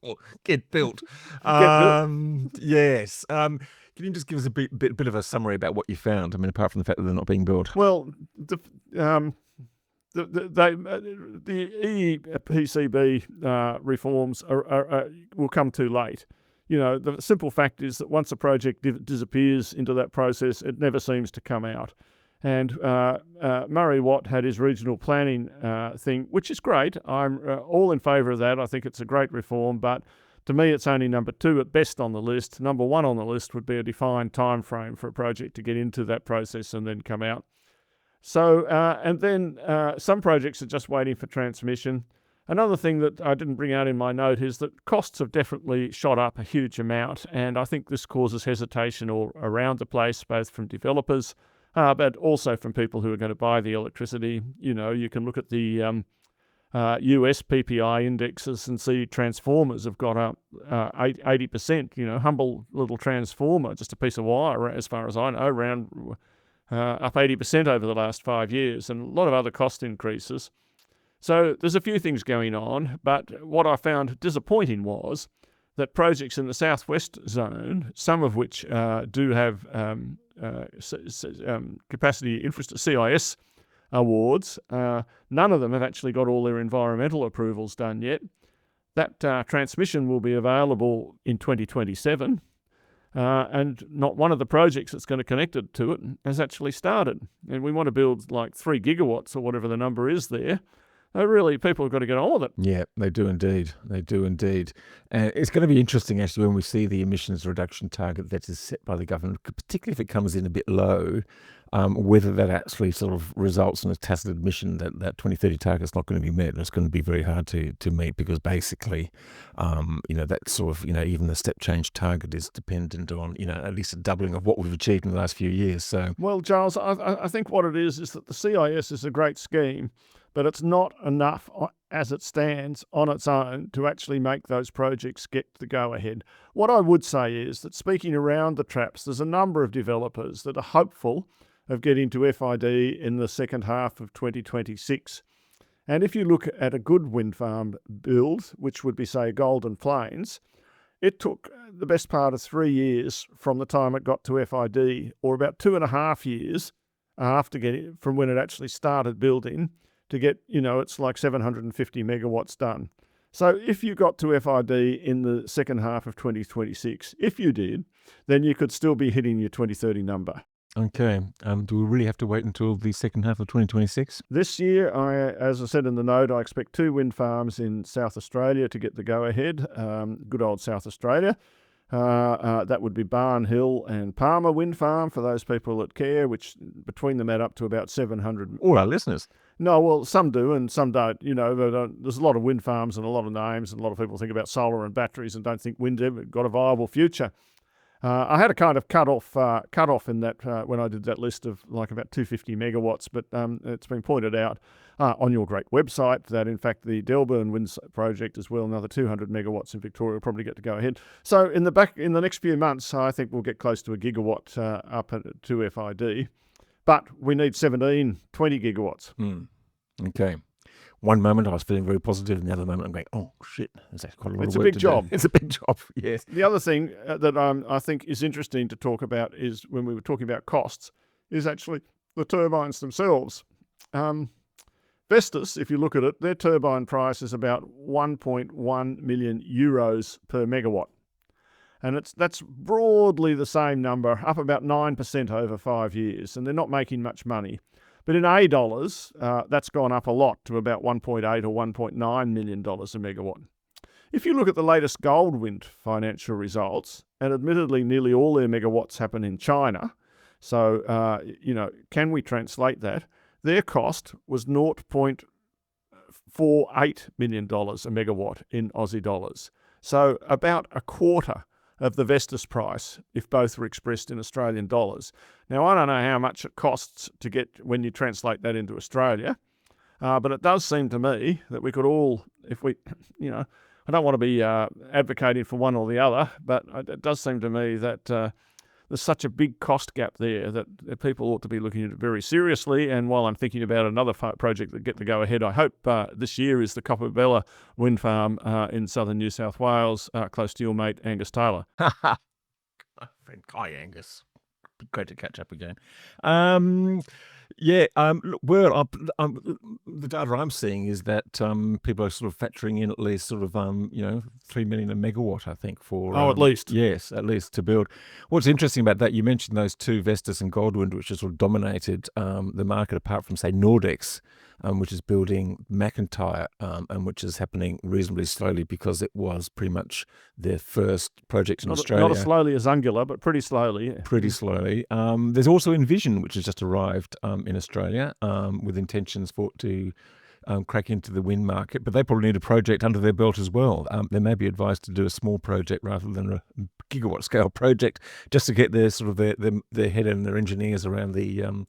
Or get built. Yes. Can you just give us a bit of a summary about what you found? I mean, apart from the fact that they're not being built. Well, the EPCB reforms will come too late. The simple fact is that once a project disappears into that process, it never seems to come out. And Murray Watt had his regional planning thing, which is great. I'm all in favour of that. I think it's a great reform, but to me, it's only number 2 at best on the list. Number 1 on the list would be a defined time frame for a project to get into that process and then come out. So, and then some projects are just waiting for transmission. Another thing that I didn't bring out in my note is that costs have definitely shot up a huge amount, and I think this causes hesitation all around the place, both from developers, but also from people who are going to buy the electricity. You can look at the US PPI indexes and see transformers have got up 80%. Humble little transformer, just a piece of wire, as far as I know, around up 80% over the last 5 years, and a lot of other cost increases. So there's a few things going on, but what I found disappointing was that projects in the southwest zone, some of which do have capacity infrastructure CIS awards, none of them have actually got all their environmental approvals done yet. that transmission will be available in 2027. And not one of the projects that's going to connect it to it has actually started. And we want to build like 3 gigawatts or whatever the number is there. Really, people have got to get on with it. Yeah, they do indeed. They do indeed. And it's going to be interesting, actually, when we see the emissions reduction target that is set by the government, particularly if it comes in a bit low, whether that actually sort of results in a tacit admission that that 2030 target is not going to be met. And it's going to be very hard to meet because basically, that sort of, even the step change target is dependent on, at least a doubling of what we've achieved in the last few years. So, well, Giles, I think what it is that the CIS is a great scheme, but it's not enough as it stands on its own to actually make those projects get the go-ahead. What I would say is that speaking around the traps, there's a number of developers that are hopeful of getting to FID in the second half of 2026. And if you look at a good wind farm build, which would be, say, Golden Plains, it took the best part of 3 years from the time it got to FID, or about 2.5 years after getting from when it actually started building, to get, it's like 750 megawatts done. So if you got to FID in the second half of 2026, if you did, then you could still be hitting your 2030 number. okay. Do we really have to wait until the second half of 2026? This year, as I said in the note, I expect 2 wind farms in South Australia to get the go-ahead, good old South Australia. That would be Barn Hill and Palmer Wind Farm for those people that care, which between them add up to about 700. All our listeners. No, well, some do and some don't. There's a lot of wind farms and a lot of names, and a lot of people think about solar and batteries and don't think wind's ever got a viable future. I had a kind of cut off in that when I did that list of like about 250 megawatts, but it's been pointed out on your great website that in fact the Delburn Wind Project as well, another 200 megawatts in Victoria, will probably get to go ahead. So in the next few months, I think we'll get close to a gigawatt up to FID, but we need 20 gigawatts. Okay. One moment I was feeling very positive, and the other moment I'm going, oh shit, that's quite a lot of work. It's a big job. It's a big job, yes. The other thing that I think is interesting to talk about is when we were talking about costs, is actually the turbines themselves. Vestas, if you look at it, their turbine price is about 1.1 million euros per megawatt. And that's broadly the same number, up about 9% over 5 years, and they're not making much money. But in A dollars, that's gone up a lot to about $1.8 or $1.9 million a megawatt. If you look at the latest Goldwind financial results, and admittedly nearly all their megawatts happen in China, so, can we translate that? Their cost was $0.48 million a megawatt in Aussie dollars. So about a quarter of the Vestas price if both were expressed in Australian dollars. Now, I don't know how much it costs to get when you translate that into Australia, but it does seem to me that we could all, if we, I don't want to be advocating for one or the other, but it does seem to me that there's such a big cost gap there that people ought to be looking at it very seriously. And while I'm thinking about another project that get the go-ahead, I hope this year is the Coppabella Wind Farm in southern New South Wales, close to your mate Angus Taylor. Hi, Angus. Great to catch up again. The data I'm seeing is that people are sort of factoring in at least sort of 3 million a megawatt, I think, for at least. Yes, at least to build. What's interesting about that, you mentioned those two, Vestas and Goldwind, which has sort of dominated the market, apart from say Nordex, which is building McIntyre, and which is happening reasonably slowly because it was pretty much their first project in Australia. Not as slowly as Ungula, but pretty slowly. Yeah. Pretty slowly. There's also Envision, which has just arrived in Australia with intentions to crack into the wind market, but they probably need a project under their belt as well. They may be advised to do a small project rather than a gigawatt scale project, just to get their head and their engineers around the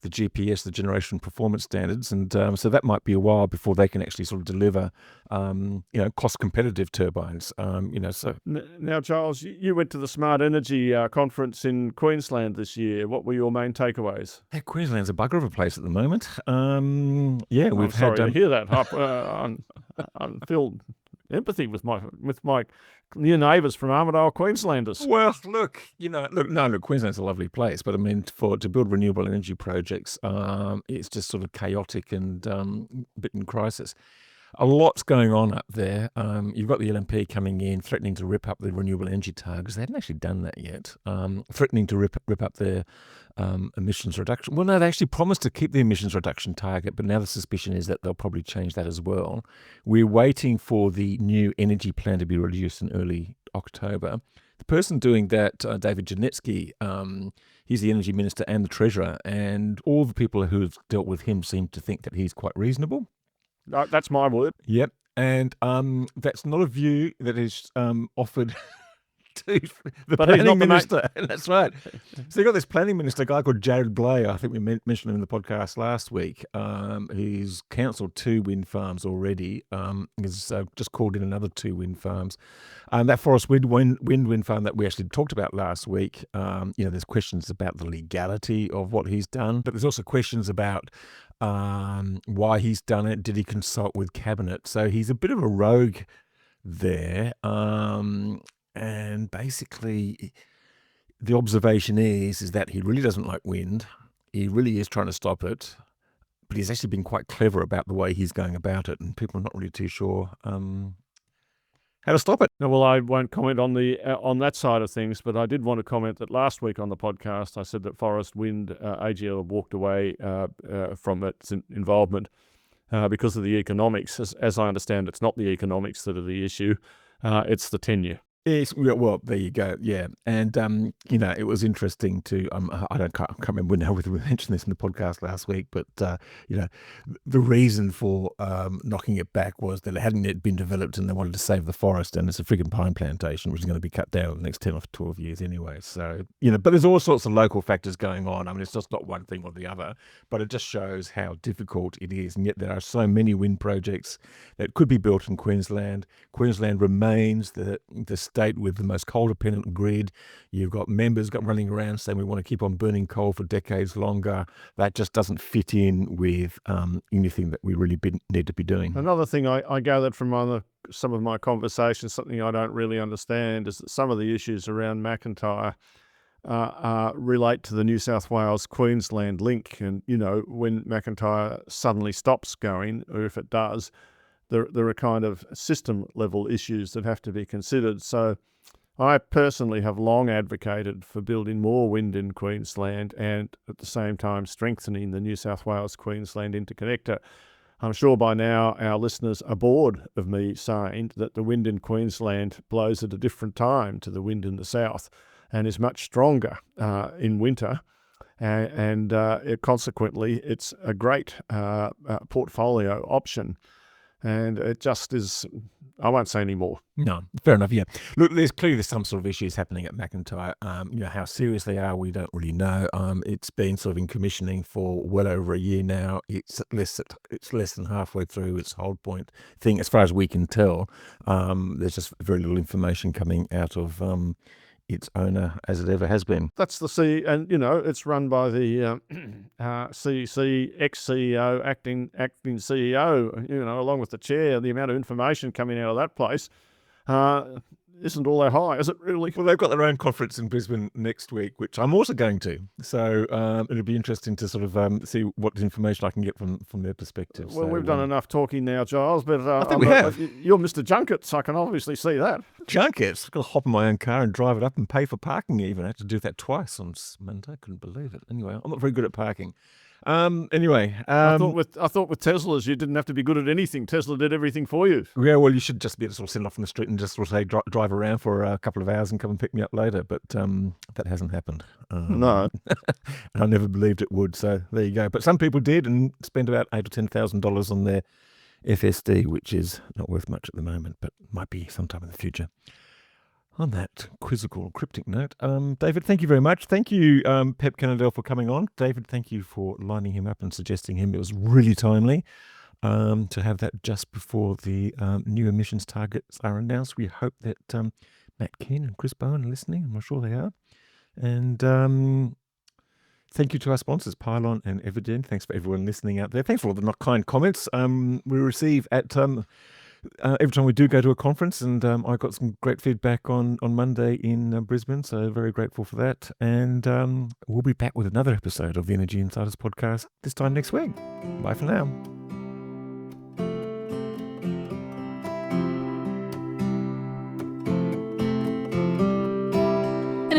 GPS, the generation performance standards, and so that might be a while before they can actually sort of deliver, cost competitive turbines. So now, Charles, you went to the Smart Energy conference in Queensland this year. What were your main takeaways? Hey, Queensland's a bugger of a place at the moment. We've had to hear that. I feel empathy with my near neighbours from Armidale, Queenslanders. Well, look, Queensland's a lovely place, but I mean, to build renewable energy projects, it's just sort of chaotic and a bit in crisis. a lot's going on up there. You've got the LNP coming in, threatening to rip up the renewable energy targets. They haven't actually done that yet. Threatening to rip up their emissions reduction. Well, no, they actually promised to keep the emissions reduction target, but now the suspicion is that they'll probably change that as well. We're waiting for the new energy plan to be released in early October. The person doing that, David Janetsky, he's the energy minister and the treasurer, and all the people who have dealt with him seem to think that he's quite reasonable. That's my word. Yep. And that's not a view that is offered to the planning minister. That's right. So you got this planning minister, a guy called Jared Blair. I think we mentioned him in the podcast last week. He's councilled 2 wind farms already. He's just called in another 2 wind farms. That Forest wind farm that we actually talked about last week, there's questions about the legality of what he's done, but there's also questions about why he's done it. Did he consult with cabinet? So he's a bit of a rogue there. And basically, the observation is that he really doesn't like wind. He really is trying to stop it, but he's actually been quite clever about the way he's going about it, and people are not really too sure how to stop it. No, well, I won't comment on on that side of things, but I did want to comment that last week on the podcast, I said that Forest Wind AGL walked away from its involvement because of the economics. As I understand, it's not the economics that are the issue; it's the tenure. Yes, well, there you go. Yeah, and it was interesting to. I can't remember now whether we mentioned this in the podcast last week, but the reason for knocking it back was that it hadn't yet been developed, and they wanted to save the forest, and it's a frigging pine plantation which is going to be cut down in the next 10 or 12 years anyway. So but there's all sorts of local factors going on. I mean, it's just not one thing or the other, but it just shows how difficult it is, and yet there are so many wind projects that could be built in Queensland. Queensland remains the state with the most coal-dependent grid. You've got members running around saying we want to keep on burning coal for decades longer. That just doesn't fit in with anything that we really need to be doing. Another thing I gathered from some of my conversations, something I don't really understand, is that some of the issues around McIntyre relate to the New South Wales-Queensland link. And, when McIntyre suddenly stops going, or if it does, there are kind of system-level issues that have to be considered. So I personally have long advocated for building more wind in Queensland and at the same time strengthening the New South Wales-Queensland interconnector. I'm sure by now our listeners are bored of me saying that the wind in Queensland blows at a different time to the wind in the south and is much stronger in winter. And consequently, it's a great portfolio option. And it just is, I won't say any more. No, fair enough, yeah. Look, there's some sort of issues happening at McIntyre. How serious they are, we don't really know. It's been sort of in commissioning for well over a year now. It's less than halfway through its hold point thing, as far as we can tell. There's just very little information coming out of its owner as it ever has been. That's the and it's run by the ex-CEO, acting CEO, along with the chair. The amount of information coming out of that place isn't all that high, is it really? Well, they've got their own conference in Brisbane next week, which I'm also going to. So it'll be interesting to sort of see what information I can get from their perspective. Well, we've done enough talking now, Giles, but I think we have. You're Mr. Junkets, I can obviously see that. Junkets? I've got to hop in my own car and drive it up and pay for parking even. I had to do that twice on Monday. I couldn't believe it. Anyway, I'm not very good at parking. Anyway, I thought with Teslas you didn't have to be good at anything. Tesla did everything for you. Yeah, well, you should just be able to sort of send off on the street and just sort of say drive around for a couple of hours and come and pick me up later. But that hasn't happened. No, and I never believed it would. So there you go. But some people did and spent about $8,000 or $10,000 on their FSD, which is not worth much at the moment, but might be sometime in the future. On that quizzical, cryptic note, David, thank you very much. Thank you, Pep Canadell, for coming on. David, thank you for lining him up and suggesting him. It was really timely to have that just before the new emissions targets are announced. We hope that Matt Keane and Chris Bowen are listening. I'm sure they are. And thank you to our sponsors, Pylon and Evergen. Thanks for everyone listening out there. Thanks for all the kind comments we receive at... every time we do go to a conference, and I got some great feedback on Monday in Brisbane, so very grateful for that. And we'll be back with another episode of the Energy Insiders podcast this time next week. Bye for now.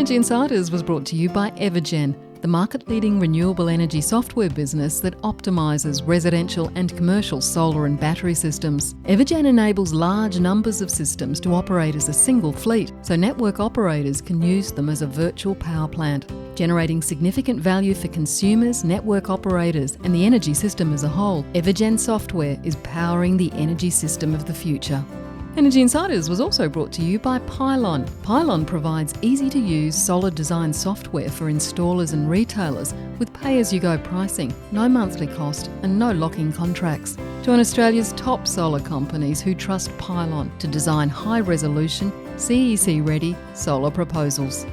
Energy Insiders was brought to you by Evergen, the market-leading renewable energy software business that optimises residential and commercial solar and battery systems. Evergen enables large numbers of systems to operate as a single fleet, so network operators can use them as a virtual power plant, generating significant value for consumers, network operators and the energy system as a whole. Evergen software is powering the energy system of the future. Energy Insiders was also brought to you by Pylon. Pylon provides easy-to-use solar design software for installers and retailers with pay-as-you-go pricing, no monthly cost and no lock-in contracts. Join Australia's top solar companies who trust Pylon to design high-resolution, CEC-ready solar proposals.